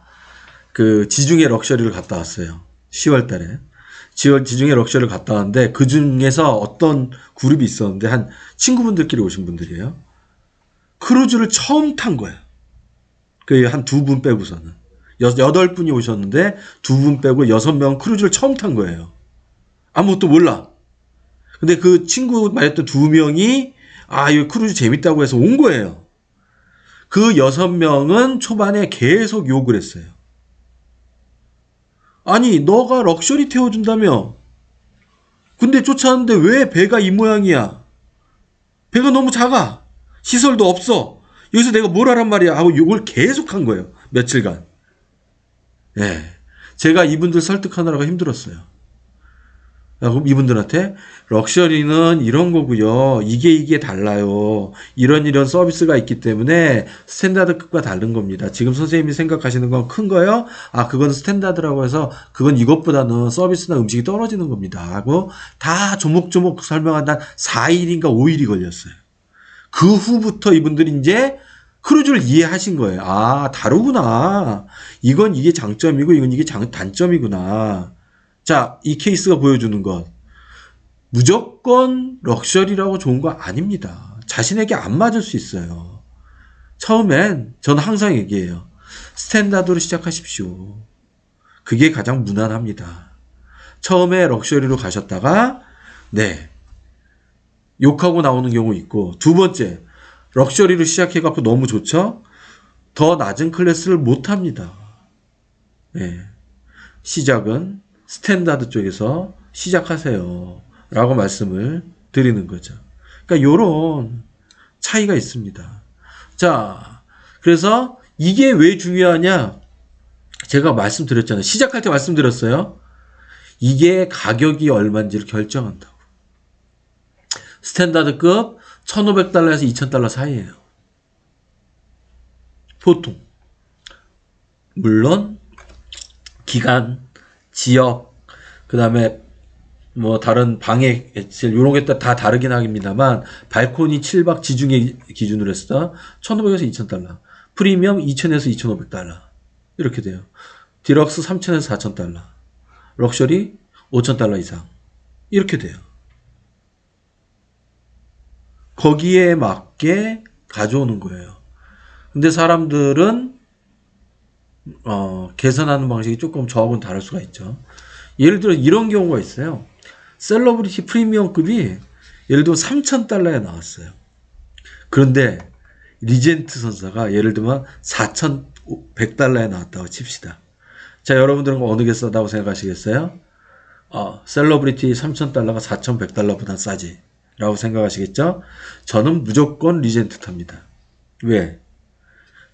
그 지중해 럭셔리를 갔다 왔어요. 10월 달에. 지중해 럭셔리를 갔다 왔는데 그 중에서 어떤 그룹이 있었는데 한 친구분들끼리 오신 분들이에요. 크루즈를 처음 탄 거예요. 그 한 두 분 빼고서는. 8분이 오셨는데 2분 빼고 6명 크루즈를 처음 탄 거예요. 아무것도 몰라. 근데 그 친구 말했던 2명이 이 크루즈 재밌다고 해서 온 거예요. 그 6명은 초반에 계속 욕을 했어요. 아니, 너가 럭셔리 태워준다며. 근데 쫓아왔는데 왜 배가 이 모양이야? 배가 너무 작아. 시설도 없어. 여기서 내가 뭘 하란 말이야 하고 욕을 계속 한 거예요. 며칠간. 예. 제가 이분들 설득하느라가 힘들었어요. 그럼 이분들한테 럭셔리는 이런 거고요. 이게 달라요. 이런 서비스가 있기 때문에 스탠다드급과 다른 겁니다. 지금 선생님이 생각하시는 건 큰 거요? 그건 스탠다드라고 해서 그건 이것보다는 서비스나 음식이 떨어지는 겁니다. 하고 다 조목조목 설명한다 4일인가 5일이 걸렸어요. 그 후부터 이분들이 이제 크루즈를 이해하신 거예요. 다르구나. 이건 이게 장점이고 이건 이게 단점이구나. 자, 이 케이스가 보여주는 것. 무조건 럭셔리라고 좋은 거 아닙니다. 자신에게 안 맞을 수 있어요. 처음엔 저는 항상 얘기해요. 스탠다드로 시작하십시오. 그게 가장 무난합니다. 처음에 럭셔리로 가셨다가 욕하고 나오는 경우 있고, 두 번째, 럭셔리로 시작해갖고 너무 좋죠? 더 낮은 클래스를 못합니다. 시작은 스탠다드 쪽에서 시작하세요. 라고 말씀을 드리는 거죠. 그러니까 요런 차이가 있습니다. 자, 그래서 이게 왜 중요하냐? 제가 말씀드렸잖아요. 시작할 때 말씀드렸어요. 이게 가격이 얼마인지를 결정한다고. 스탠다드급 1,500달러에서 2,000달러 사이예요. 보통. 물론 기간, 지역, 그 다음에 뭐 다른 방해 엣질 요런 게 다 다르긴 하겠습니다만 발코니 7박 지중해 기준으로 해서 1,500에서 2,000달러, 프리미엄 2,000에서 2,500달러 이렇게 돼요. 디럭스 3,000에서 4,000달러, 럭셔리 5,000달러 이상 이렇게 돼요. 거기에 맞게 가져오는 거예요. 근데 사람들은 계산하는 방식이 조금 저하고는 다를 수가 있죠. 예를 들어 이런 경우가 있어요. 셀러브리티 프리미엄급이 예를 들어 3,000달러에 나왔어요. 그런데 리젠트 선사가 예를 들면 4,100달러에 나왔다고 칩시다. 자, 여러분들은 어느 게 싸다고 생각하시겠어요? 셀러브리티 3,000달러가 4,100달러보다 싸지 라고 생각하시겠죠? 저는 무조건 리젠트 탑니다. 왜?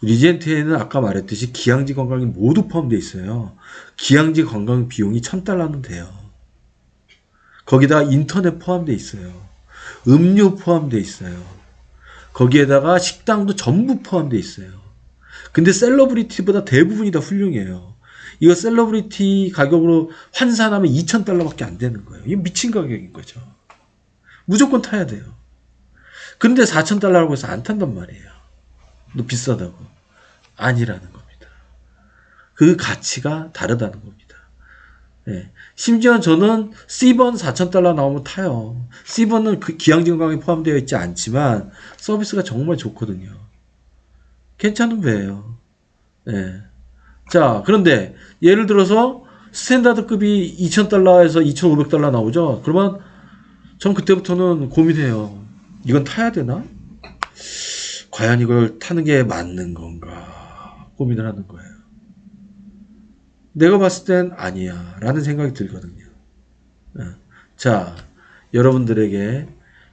리젠트에는 아까 말했듯이 기항지 관광이 모두 포함되어 있어요. 기항지 관광 비용이 1,000달러는 돼요. 거기다 인터넷 포함되어 있어요. 음료 포함되어 있어요. 거기에다가 식당도 전부 포함되어 있어요. 근데 셀러브리티보다 대부분이 다 훌륭해요. 이거 셀러브리티 가격으로 환산하면 2,000달러밖에 안 되는 거예요. 이게 미친 가격인 거죠. 무조건 타야 돼요. 그런데 4,000달러라고 해서 안 탄단 말이에요. 너 비싸다고. 아니라는 겁니다. 그 가치가 다르다는 겁니다. 심지어 저는 C번 4,000달러 나오면 타요. C번은 그 기항지 관광이 포함되어 있지 않지만 서비스가 정말 좋거든요. 괜찮은 배예요. 자, 그런데 예를 들어서 스탠다드급이 2,000달러에서 2,500달러 나오죠. 그러면 전 그때부터는 고민해요. 이건 타야 되나? 과연 이걸 타는 게 맞는 건가? 고민을 하는 거예요. 내가 봤을 땐 아니야 라는 생각이 들거든요. 자, 여러분들에게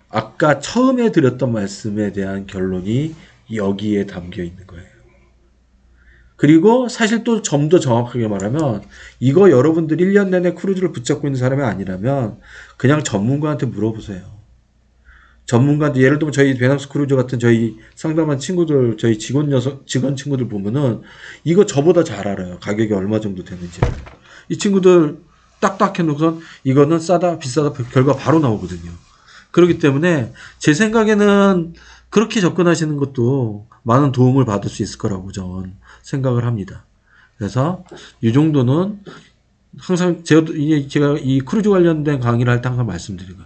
아까 처음에 드렸던 말씀에 대한 결론이 여기에 담겨 있는 거예요. 그리고 사실 또 좀 더 정확하게 말하면 이거 여러분들 1년 내내 크루즈를 붙잡고 있는 사람이 아니라면 그냥 전문가한테 물어보세요. 전문가한테 예를 들면 저희 베낙스 크루즈 같은 저희 상담한 친구들, 저희 직원 친구들 보면은 이거 저보다 잘 알아요. 가격이 얼마 정도 되는지. 이 친구들 딱딱 해놓고선 이거는 싸다, 비싸다 결과 바로 나오거든요. 그렇기 때문에 제 생각에는 그렇게 접근하시는 것도 많은 도움을 받을 수 있을 거라고 저는 생각을 합니다. 그래서 이 정도는 항상 제가 이 크루즈 관련된 강의를 할 때 항상 말씀드리고,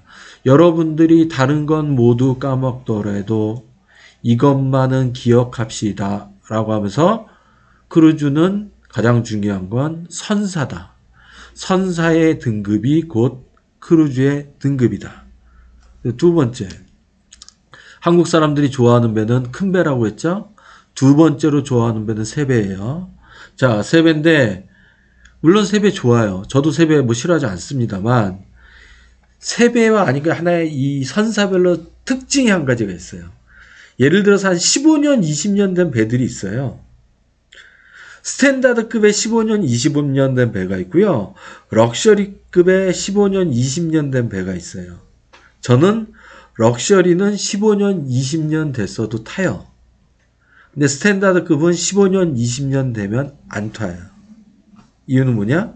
여러분들이 다른 건 모두 까먹더라도 이것만은 기억합시다 라고 하면서, 크루즈는 가장 중요한 건 선사다. 선사의 등급이 곧 크루즈의 등급이다. 두 번째, 한국 사람들이 좋아하는 배는 큰 배라고 했죠. 두 번째로 좋아하는 배는 세배예요. 자, 세배인데 물론 세배 좋아요. 저도 세배 뭐 싫어하지 않습니다만, 세배와 아니까 하나의 이 선사별로 특징이 한 가지가 있어요. 예를 들어서 한 15년, 20년 된 배들이 있어요. 스탠다드급의 15년, 25년 된 배가 있고요. 럭셔리급의 15년, 20년 된 배가 있어요. 저는 럭셔리는 15년, 20년 됐어도 타요. 근데 스탠다드급은 15년, 20년 되면 안 타요. 이유는 뭐냐?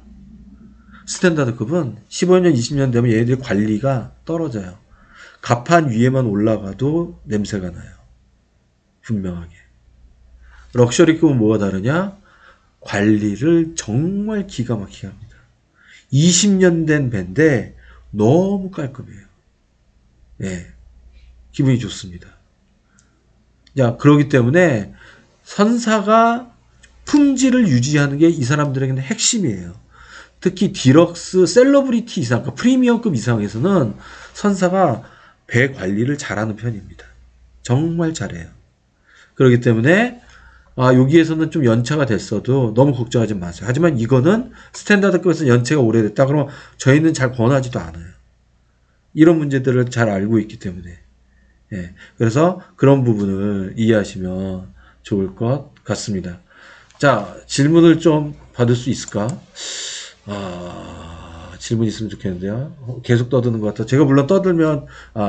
스탠다드급은 15년, 20년 되면 얘네들 관리가 떨어져요. 갑판 위에만 올라가도 냄새가 나요. 분명하게. 럭셔리급은 뭐가 다르냐? 관리를 정말 기가 막히게 합니다. 20년 된 배인데 너무 깔끔해요. 예. 기분이 좋습니다. 자, 그렇기 때문에 선사가 품질을 유지하는 게 이 사람들에게는 핵심이에요. 특히 디럭스, 셀러브리티 이상, 그러니까 프리미엄급 이상에서는 선사가 배 관리를 잘하는 편입니다. 정말 잘해요. 그렇기 때문에 여기에서는 좀 연차가 됐어도 너무 걱정하지 마세요. 하지만 이거는 스탠다드급에서 연차가 오래됐다 그러면 저희는 잘 권하지도 않아요. 이런 문제들을 잘 알고 있기 때문에. 예. 그래서 그런 부분을 이해하시면 좋을 것 같습니다. 자, 질문을 좀 받을 수 있을까? 질문 있으면 좋겠는데요. 계속 떠드는 것 같아요. 제가 물론 떠들면,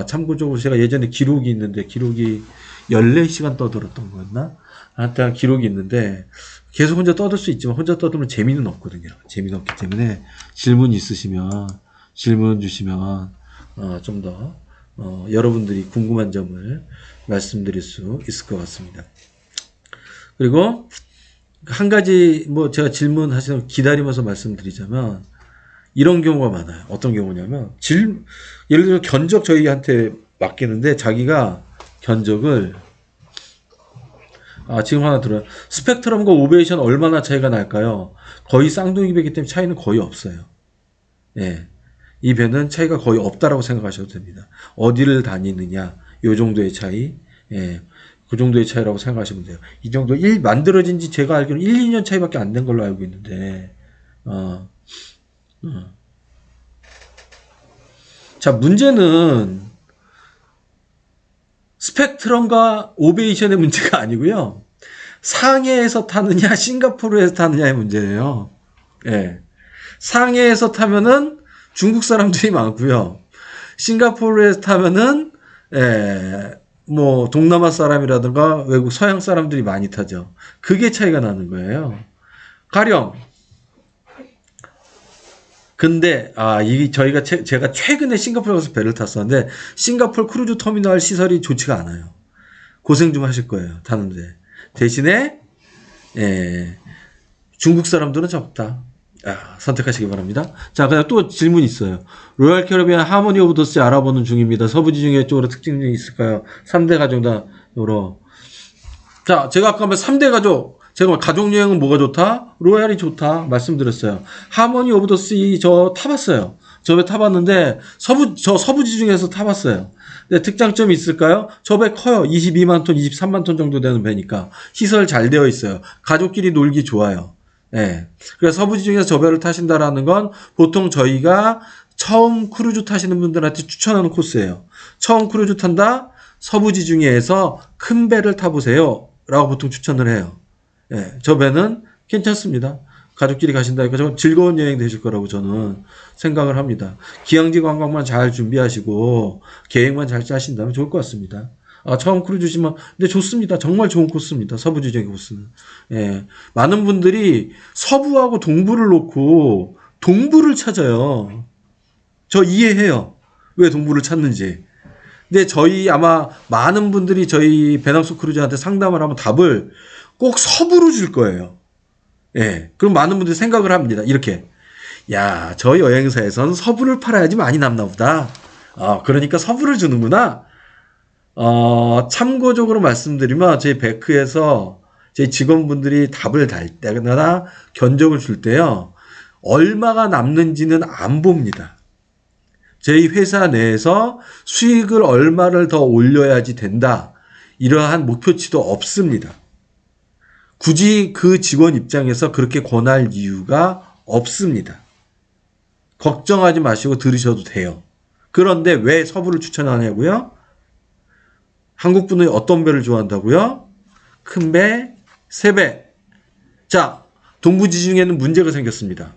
참고적으로 제가 예전에 기록이 있는데, 기록이 14시간 떠들었던 거였나? 하여튼 기록이 있는데, 계속 혼자 떠들 수 있지만, 혼자 떠들면 재미는 없거든요. 재미는 없기 때문에, 질문 있으시면, 질문 주시면, 좀 더, 여러분들이 궁금한 점을 말씀드릴 수 있을 것 같습니다. 그리고, 한 가지, 제가 질문하시는 기다리면서 말씀드리자면, 이런 경우가 많아요. 어떤 경우냐면, 예를 들어 견적 저희한테 맡기는데, 자기가 견적을, 지금 하나 들어요. 스펙트럼과 오베이션 얼마나 차이가 날까요? 거의 쌍둥이 배이기 때문에 차이는 거의 없어요. 예. 이 배는 차이가 거의 없다라고 생각하셔도 됩니다. 어디를 다니느냐, 요 정도의 차이, 예. 그 정도의 차이라고 생각하시면 돼요. 이 정도, 만들어진 지 제가 알기로는 1, 2년 차이밖에 안 된 걸로 알고 있는데, 자, 문제는 스펙트럼과 오베이션의 문제가 아니고요. 상해에서 타느냐, 싱가포르에서 타느냐의 문제예요. 예. 상해에서 타면은 중국 사람들이 많고요. 싱가포르에서 타면은, 동남아 사람이라든가 외국 서양 사람들이 많이 타죠. 그게 차이가 나는 거예요. 가령, 근데, 이게 제가 최근에 싱가포르 가서 배를 탔었는데, 싱가포르 크루즈 터미널 시설이 좋지가 않아요. 고생 좀 하실 거예요, 타는데. 대신에, 중국 사람들은 적다. 선택하시기 바랍니다. 자, 그냥 또 질문 있어요. 로얄 캐리비안 하모니 오브 더 씨 알아보는 중입니다. 서부지중해 쪽으로 특징이 있을까요? 3대 가족으로. 자, 제가 아까 3대 가족, 제가 가족 여행은 뭐가 좋다? 로얄이 좋다. 말씀드렸어요. 하모니 오브 더 씨 저 타봤어요. 저 배 타봤는데, 서부지중해에서 타봤어요. 근데 특장점이 있을까요? 저 배 커요. 22만 톤, 23만 톤 정도 되는 배니까. 시설 잘 되어 있어요. 가족끼리 놀기 좋아요. 예. 그래서 서부지중해에서 저 배를 타신다라는 건 보통 저희가 처음 크루즈 타시는 분들한테 추천하는 코스예요. 처음 크루즈 탄다? 서부지중해에서 큰 배를 타보세요. 라고 보통 추천을 해요. 예. 저 배는 괜찮습니다. 가족끼리 가신다니까 좀 즐거운 여행 되실 거라고 저는 생각을 합니다. 기항지 관광만 잘 준비하시고 계획만 잘 짜신다면 좋을 것 같습니다. 처음 크루즈지만, 근데 좋습니다. 정말 좋은 코스입니다. 서부지중해 코스는. 예. 많은 분들이 서부하고 동부를 놓고 동부를 찾아요. 저 이해해요. 왜 동부를 찾는지. 근데 저희 아마 많은 분들이 저희 배낭소 크루즈한테 상담을 하면 답을 꼭 서부로 줄 거예요. 예. 그럼 많은 분들이 생각을 합니다. 이렇게. 야, 저 여행사에선 서부를 팔아야지 많이 남나 보다. 그러니까 서부를 주는구나. 참고적으로 말씀드리면 저희 베크에서 저희 직원분들이 답을 달 때나 견적을 줄 때요. 얼마가 남는지는 안 봅니다. 저희 회사 내에서 수익을 얼마를 더 올려야지 된다. 이러한 목표치도 없습니다. 굳이 그 직원 입장에서 그렇게 권할 이유가 없습니다. 걱정하지 마시고 들으셔도 돼요. 그런데 왜 서부를 추천하냐고요? 한국 분들이 어떤 배를 좋아한다고요? 큰 배, 새 배. 자, 동부지중해는 문제가 생겼습니다.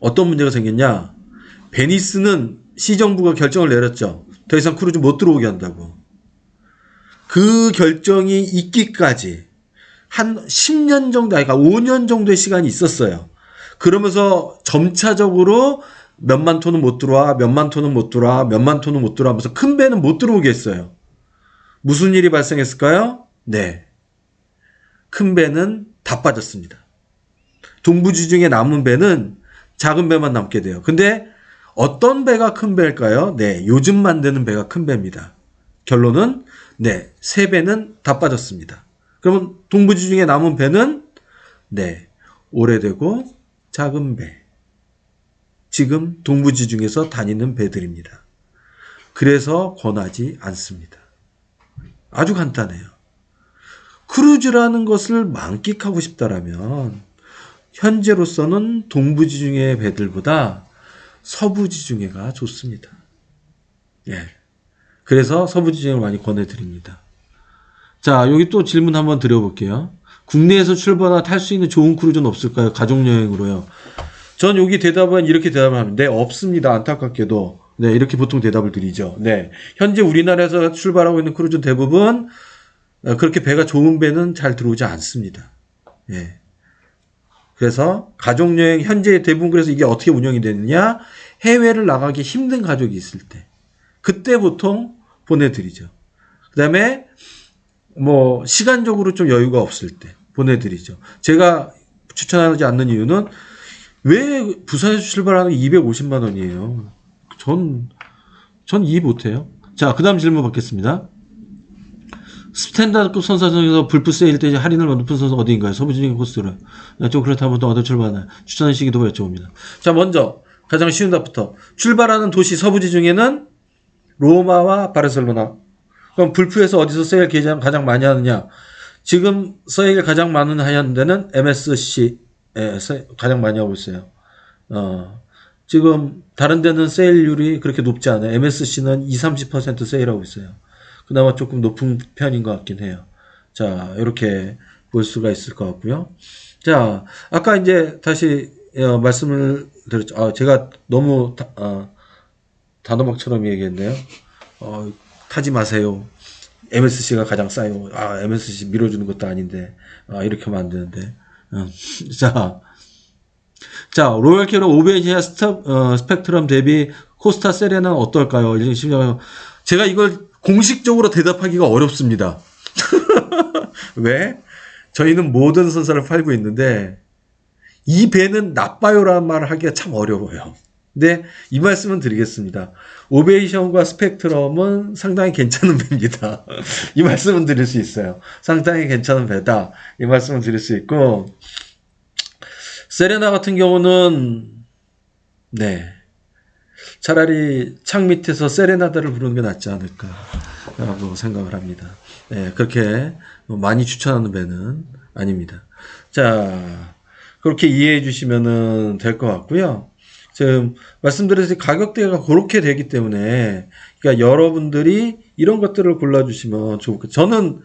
어떤 문제가 생겼냐? 베니스는 시정부가 결정을 내렸죠. 더 이상 크루즈 못 들어오게 한다고. 그 결정이 있기까지 한 10년 정도, 그러니까 5년 정도의 시간이 있었어요. 그러면서 점차적으로 몇만 톤은 못 들어와, 몇만 톤은 못 들어와, 몇만 톤은 못 들어와 하면서 큰 배는 못 들어오게 했어요. 무슨 일이 발생했을까요? 네. 큰 배는 다 빠졌습니다. 동부지중해 남은 배는 작은 배만 남게 돼요. 근데 어떤 배가 큰 배일까요? 네. 요즘 만드는 배가 큰 배입니다. 결론은 네. 새 배는 다 빠졌습니다. 그러면 동부지중해 남은 배는 네. 오래되고 작은 배. 지금 동부지중해에서 다니는 배들입니다. 그래서 권하지 않습니다. 아주 간단해요. 크루즈라는 것을 만끽하고 싶다라면 현재로서는 동부지중해 배들보다 서부지중해가 좋습니다. 예. 그래서 서부지중해를 많이 권해드립니다. 자, 여기 또 질문 한번 드려볼게요. 국내에서 출발하다 탈 수 있는 좋은 크루즈는 없을까요? 가족여행으로요. 전 여기 대답은 이렇게 대답을 합니다. 네, 없습니다. 안타깝게도. 네, 이렇게 보통 대답을 드리죠. 네. 현재 우리나라에서 출발하고 있는 크루즈는 대부분 그렇게 배가 좋은 배는 잘 들어오지 않습니다. 예. 그래서 가족여행 현재 대부분 그래서 이게 어떻게 운영이 되느냐? 해외를 나가기 힘든 가족이 있을 때. 그때 보통 보내드리죠. 그 다음에 뭐 시간적으로 좀 여유가 없을 때 보내드리죠. 제가 추천하지 않는 이유는 왜 부산에서 출발하는 게 250만 원이에요. 전 이해 못해요. 자, 그 다음 질문 받겠습니다. 스탠다드급 선수 중에서 불프 세일 때 할인을 높은 선수 어디인가요? 서부지중해 코스로. 좀 그렇다면 또 어디 출발하나요? 추천하는 시기도 여쭤봅니다. 자, 먼저 가장 쉬운 답부터. 출발하는 도시 서부지중해는 로마와 바르셀로나. 그럼 불프에서 어디서 세일 계좌 가장 많이 하느냐? 지금 세일 가장 많은 하는 데는 MSC 가장 많이 하고 있어요. 지금 다른 데는 세일률이 그렇게 높지 않아요. MSC는 20-30% 세일하고 있어요. 그나마 조금 높은 편인 것 같긴 해요. 자, 이렇게 볼 수가 있을 것 같고요. 자, 아까 이제 다시 말씀을 드렸죠. 제가 너무 단호박처럼 얘기했네요. 타지 마세요. MSC가 가장 싸요. MSC 밀어주는 것도 아닌데 이렇게 하면 안 되는데. 자, 로열 캐롤 오베시아 스펙트럼 대비 코스타 세레나는 어떨까요? 제가 이걸 공식적으로 대답하기가 어렵습니다. 왜? 저희는 모든 선사를 팔고 있는데 이 배는 나빠요라는 말을 하기가 참 어려워요. 근데 이 말씀은 드리겠습니다. 오베이션과 스펙트럼은 상당히 괜찮은 배입니다. 이 말씀은 드릴 수 있어요. 상당히 괜찮은 배다. 이 말씀은 드릴 수 있고 세레나 같은 경우는 네. 차라리 창 밑에서 세레나다를 부르는 게 낫지 않을까라고 생각을 합니다. 네, 그렇게 많이 추천하는 배는 아닙니다. 자, 그렇게 이해해 주시면 될 것 같고요. 지금 말씀드렸듯이 가격대가 그렇게 되기 때문에 그러니까 여러분들이 이런 것들을 골라주시면 좋겠고 저는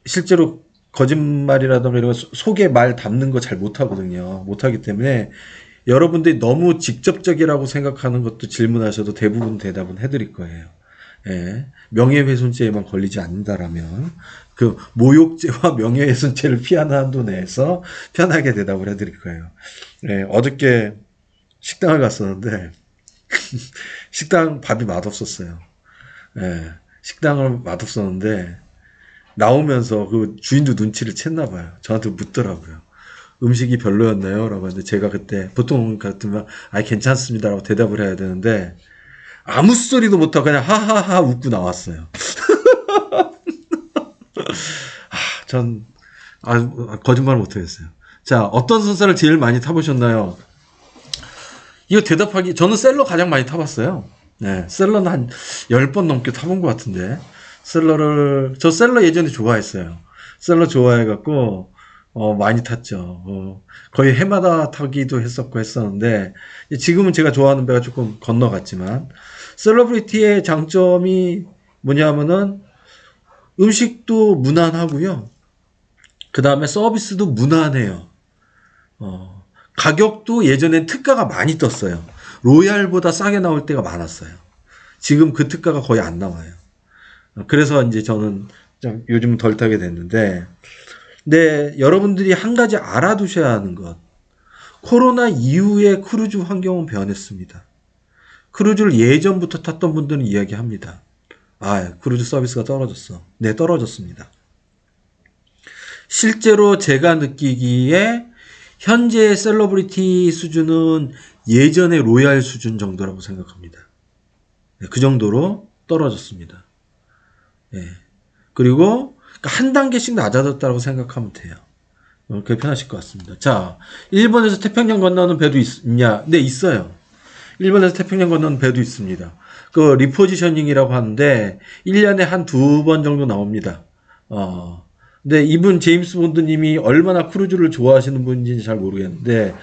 실제로 거짓말이라든가 이런 거 속에 말 담는 거 잘 못하거든요. 못하기 때문에 여러분들이 너무 직접적이라고 생각하는 것도 질문하셔도 대부분 대답은 해드릴 거예요. 예, 명예훼손죄에만 걸리지 않는다라면 그 모욕죄와 명예훼손죄를 피하는 한도 내에서 편하게 대답을 해드릴 거예요. 예, 어저께 식당을 갔었는데 식당 밥이 맛없었어요. 예, 식당을 맛없었는데 나오면서 그 주인도 눈치를 챘나 봐요. 저한테 묻더라고요. 음식이 별로였나요? 라고 하는데 제가 그때 보통 같으면 괜찮습니다 라고 대답을 해야 되는데 아무 소리도 못하고 그냥 하하하 웃고 나왔어요. 거짓말 못하겠어요. 자, 어떤 선사를 제일 많이 타보셨나요? 이거 대답하기, 저는 셀러 가장 많이 타봤어요. 네, 셀러는 한 10번 넘게 타본 것 같은데, 저 셀러 예전에 좋아했어요. 셀러 좋아해갖고, 많이 탔죠. 거의 해마다 타기도 했었는데, 지금은 제가 좋아하는 배가 조금 건너갔지만, 셀러브리티의 장점이 뭐냐면은, 음식도 무난하고요. 그 다음에 서비스도 무난해요. 가격도 예전엔 특가가 많이 떴어요. 로얄보다 싸게 나올 때가 많았어요. 지금 그 특가가 거의 안 나와요. 그래서 이제 저는 요즘 덜 타게 됐는데, 근데 여러분들이 한 가지 알아두셔야 하는 것. 코로나 이후에 크루즈 환경은 변했습니다. 크루즈를 예전부터 탔던 분들은 이야기합니다. 크루즈 서비스가 떨어졌어. 네, 떨어졌습니다. 실제로 제가 느끼기에 현재의 셀러브리티 수준은 예전의 로얄 수준 정도라고 생각합니다. 네, 그 정도로 떨어졌습니다. 네. 그리고 한 단계씩 낮아졌다고 생각하면 돼요. 그게 편하실 것 같습니다. 자, 일본에서 태평양 건너는 배도 있냐? 네, 있어요. 일본에서 태평양 건너는 배도 있습니다. 그 리포지셔닝이라고 하는데 1년에 한 2번 정도 나옵니다. 근데 이분 제임스 본드님이 얼마나 크루즈를 좋아하시는 분인지 잘 모르겠는데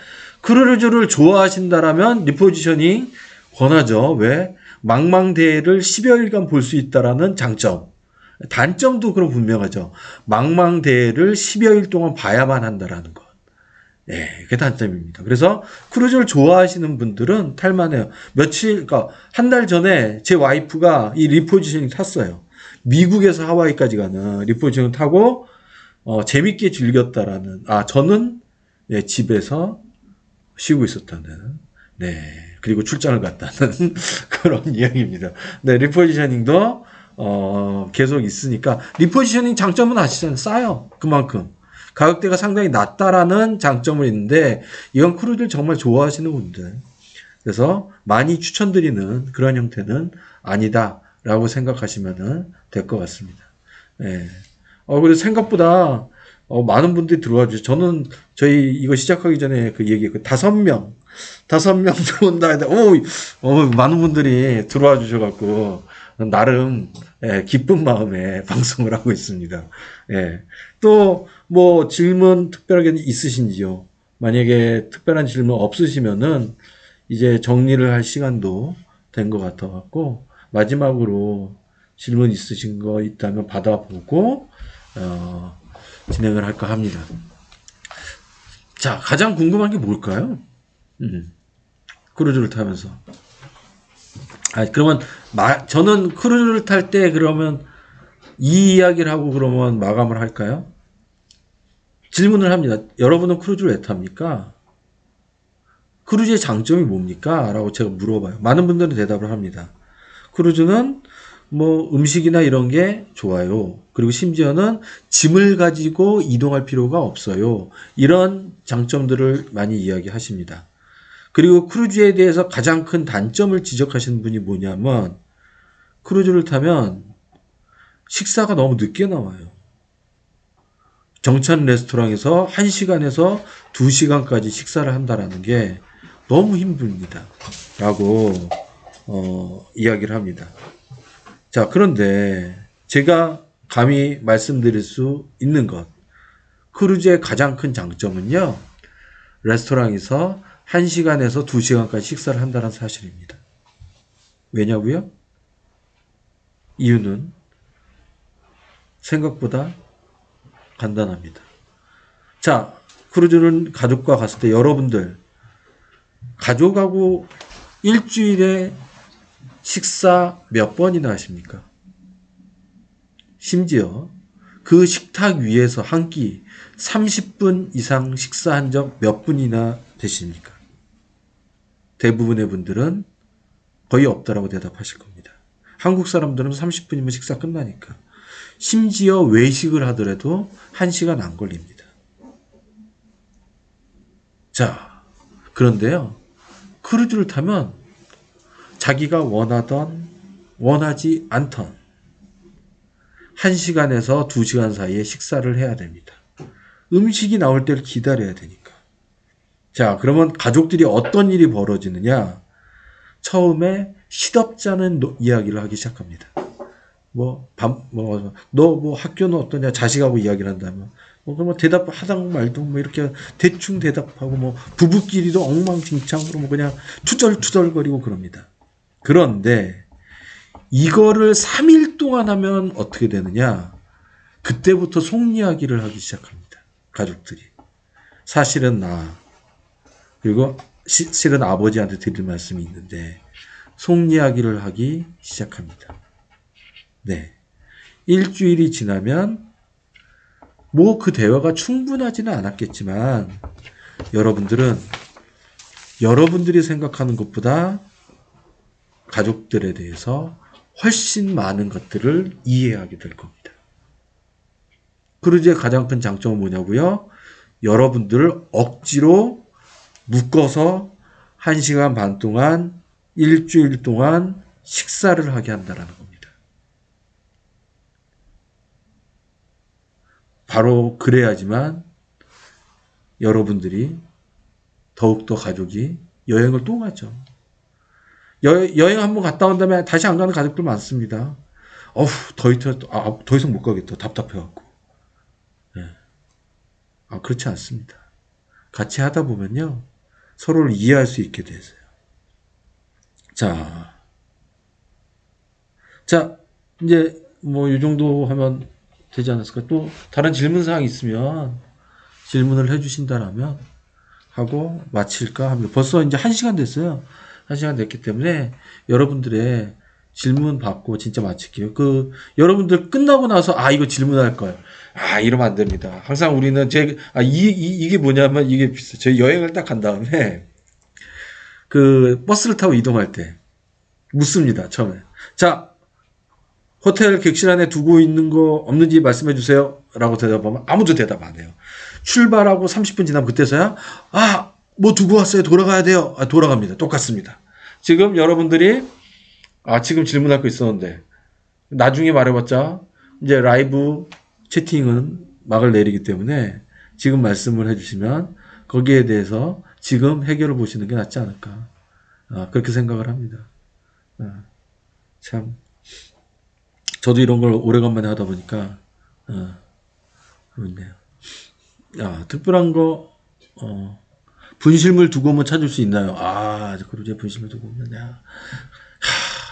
크루즈를 좋아하신다라면 리포지셔닝 권하죠. 왜? 망망대해를 10여일간 볼 수 있다라는 장점. 단점도 그럼 분명하죠. 망망대해를 10여일 동안 봐야만 한다라는 것. 네, 그게 단점입니다. 그래서 크루즈를 좋아하시는 분들은 탈만해요. 그러니까 한 달 전에 제 와이프가 이 리포지셔닝 탔어요. 미국에서 하와이까지 가는 리포지셔닝 타고 재밌게 즐겼다라는, 저는 네, 집에서 쉬고 있었다는, 네, 그리고 출장을 갔다는 그런 이야기입니다. 네, 리포지셔닝도 계속 있으니까 리포지셔닝 장점은 아시잖아요. 싸요. 그만큼. 가격대가 상당히 낮다라는 장점은 있는데 이건 크루즈를 정말 좋아하시는 분들. 그래서 많이 추천드리는 그런 형태는 아니다라고 생각하시면 될 것 같습니다. 예. 그래서 생각보다 많은 분들이 들어와 주셔서 저는 저희 이거 시작하기 전에 그 얘기 5명 들어온다 했는데 많은 분들이 들어와 주셔갖고 나름 기쁜 마음에 방송을 하고 있습니다. 예. 또 뭐 질문 특별하게 있으신지요? 만약에 특별한 질문 없으시면은 이제 정리를 할 시간도 된 것 같아갖고 마지막으로 질문 있으신 거 있다면 받아보고 진행을 할까 합니다. 자, 가장 궁금한 게 뭘까요? 크루즈를 타면서. 그러면 저는 크루즈를 탈 때 그러면 이 이야기를 하고 그러면 마감을 할까요? 질문을 합니다. 여러분은 크루즈를 왜 탑니까? 크루즈의 장점이 뭡니까? 라고 제가 물어봐요. 많은 분들은 대답을 합니다. 크루즈는 뭐 음식이나 이런 게 좋아요. 그리고 심지어는 짐을 가지고 이동할 필요가 없어요. 이런 장점들을 많이 이야기하십니다. 그리고 크루즈에 대해서 가장 큰 단점을 지적하시는 분이 뭐냐면 크루즈를 타면 식사가 너무 늦게 나와요. 정찬 레스토랑에서 1시간에서 2시간까지 식사를 한다라는 게 너무 힘듭니다. 라고 이야기를 합니다. 자, 그런데 제가 감히 말씀드릴 수 있는 것. 크루즈의 가장 큰 장점은요. 레스토랑에서 1시간에서 2시간까지 식사를 한다는 사실입니다. 왜냐고요? 이유는 생각보다 간단합니다. 자, 크루즈는 가족과 갔을 때 여러분들 가족하고 일주일에 식사 몇 번이나 하십니까? 심지어 그 식탁 위에서 한 끼 30분 이상 식사한 적 몇 분이나 되십니까? 대부분의 분들은 거의 없다라고 대답하실 겁니다. 한국 사람들은 30분이면 식사 끝나니까. 심지어 외식을 하더라도 1시간 안 걸립니다. 자, 그런데요. 크루즈를 타면 자기가 원하던 원하지 않던 1시간에서 2시간 사이에 식사를 해야 됩니다. 음식이 나올 때를 기다려야 되니까. 자, 그러면 가족들이 어떤 일이 벌어지느냐? 처음에 시덥잖은 이야기를 하기 시작합니다. 너 학교는 어떠냐? 자식하고 이야기를 한다면. 그러면 대답하당 말도 이렇게 대충 대답하고 부부끼리도 엉망진창으로 그냥 투덜투덜거리고 그럽니다. 그런데 이거를 3일 동안 하면 어떻게 되느냐? 그때부터 속 이야기를 하기 시작합니다. 가족들이. 사실은 그리고 실은 아버지한테 드릴 말씀이 있는데 속 이야기를 하기 시작합니다. 네. 일주일이 지나면 그 대화가 충분하지는 않았겠지만 여러분들이 생각하는 것보다 가족들에 대해서 훨씬 많은 것들을 이해하게 될 겁니다. 크루즈의 가장 큰 장점은 뭐냐고요? 여러분들을 억지로 묶어서 1시간 반 동안 일주일 동안 식사를 하게 한다는 겁니다. 바로 그래야지만 여러분들이 더욱더 가족이 여행을 또 가죠. 여행 한번 갔다 온 다음에 다시 안 가는 가족들 많습니다. 더 이상 못 가겠다. 답답해갖고. 네. 그렇지 않습니다. 같이 하다 보면요. 서로를 이해할 수 있게 되세요. 자, 이제 이 정도 하면 되지 않았을까? 또 다른 질문 사항이 있으면 질문을 해주신다라면 하고 마칠까 합니다. 벌써 이제 1시간 됐어요. 1시간 됐기 때문에 여러분들의 질문 받고 진짜 마칠게요. 여러분들 끝나고 나서 이거 질문할 걸. 이러면 안 됩니다. 항상 우리는 이게 뭐냐면 이게 비슷해요. 저희 여행을 딱 간 다음에 버스를 타고 이동할 때 묻습니다. 처음에. 자, 호텔 객실 안에 두고 있는 거 없는지 말씀해 주세요. 라고 대답하면 아무도 대답 안 해요. 출발하고 30분 지나면 그때서야 두고 왔어요. 돌아가야 돼요. 돌아갑니다. 똑같습니다. 지금 여러분들이 지금 질문할 거 있었는데 나중에 말해봤자 이제 라이브 채팅은 막을 내리기 때문에 지금 말씀을 해주시면 거기에 대해서 지금 해결을 보시는 게 낫지 않을까. 그렇게 생각을 합니다. 참 저도 이런 걸 오래간만에 하다 보니까 그렇네요. 특별한 거 분실물 두고 오면 찾을 수 있나요? 그러죠. 분실물 두고 오면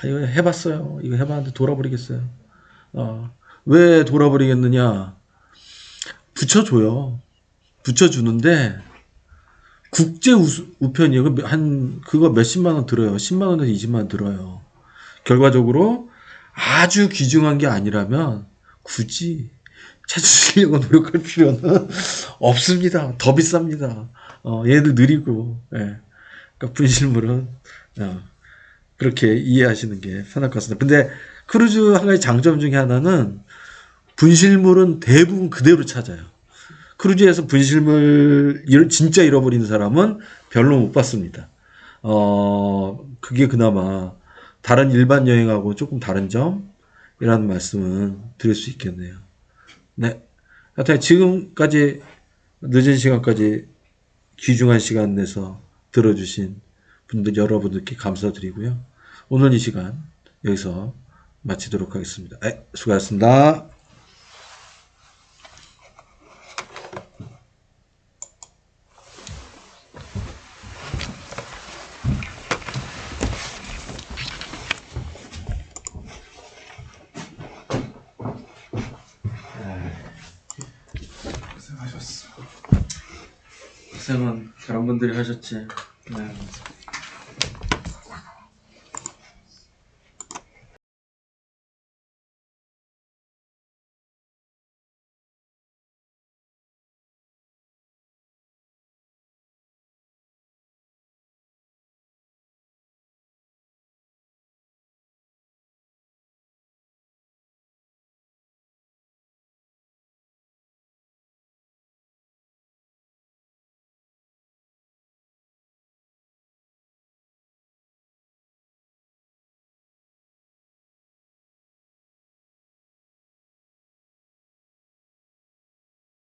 이거 해봤어요. 이거 해봤는데 돌아버리겠어요. 왜 돌아버리겠느냐? 붙여줘요. 붙여주는데 국제 우편이요. 그거 몇십만 원 들어요. 10만 원에서 20만 원 들어요. 결과적으로 아주 귀중한 게 아니라면 굳이 찾으시려고 노력할 필요는 없습니다. 더 비쌉니다. 얘들 느리고. 예. 그러니까 분실물은 그렇게 이해하시는 게 편할 것 같습니다. 근데 크루즈 한 가지 장점 중에 하나는 분실물은 대부분 그대로 찾아요. 크루즈에서 분실물 진짜 잃어버리는 사람은 별로 못 봤습니다. 그게 그나마 다른 일반 여행하고 조금 다른 점이라는 말씀은 드릴 수 있겠네요. 네. 하여튼 지금까지 늦은 시간까지 귀중한 시간 내서 들어주신 분들 여러분들께 감사드리고요. 오늘 이 시간 여기서 마치도록 하겠습니다. 수고하셨습니다. 고생은 다른 분들이 하셨지. 네.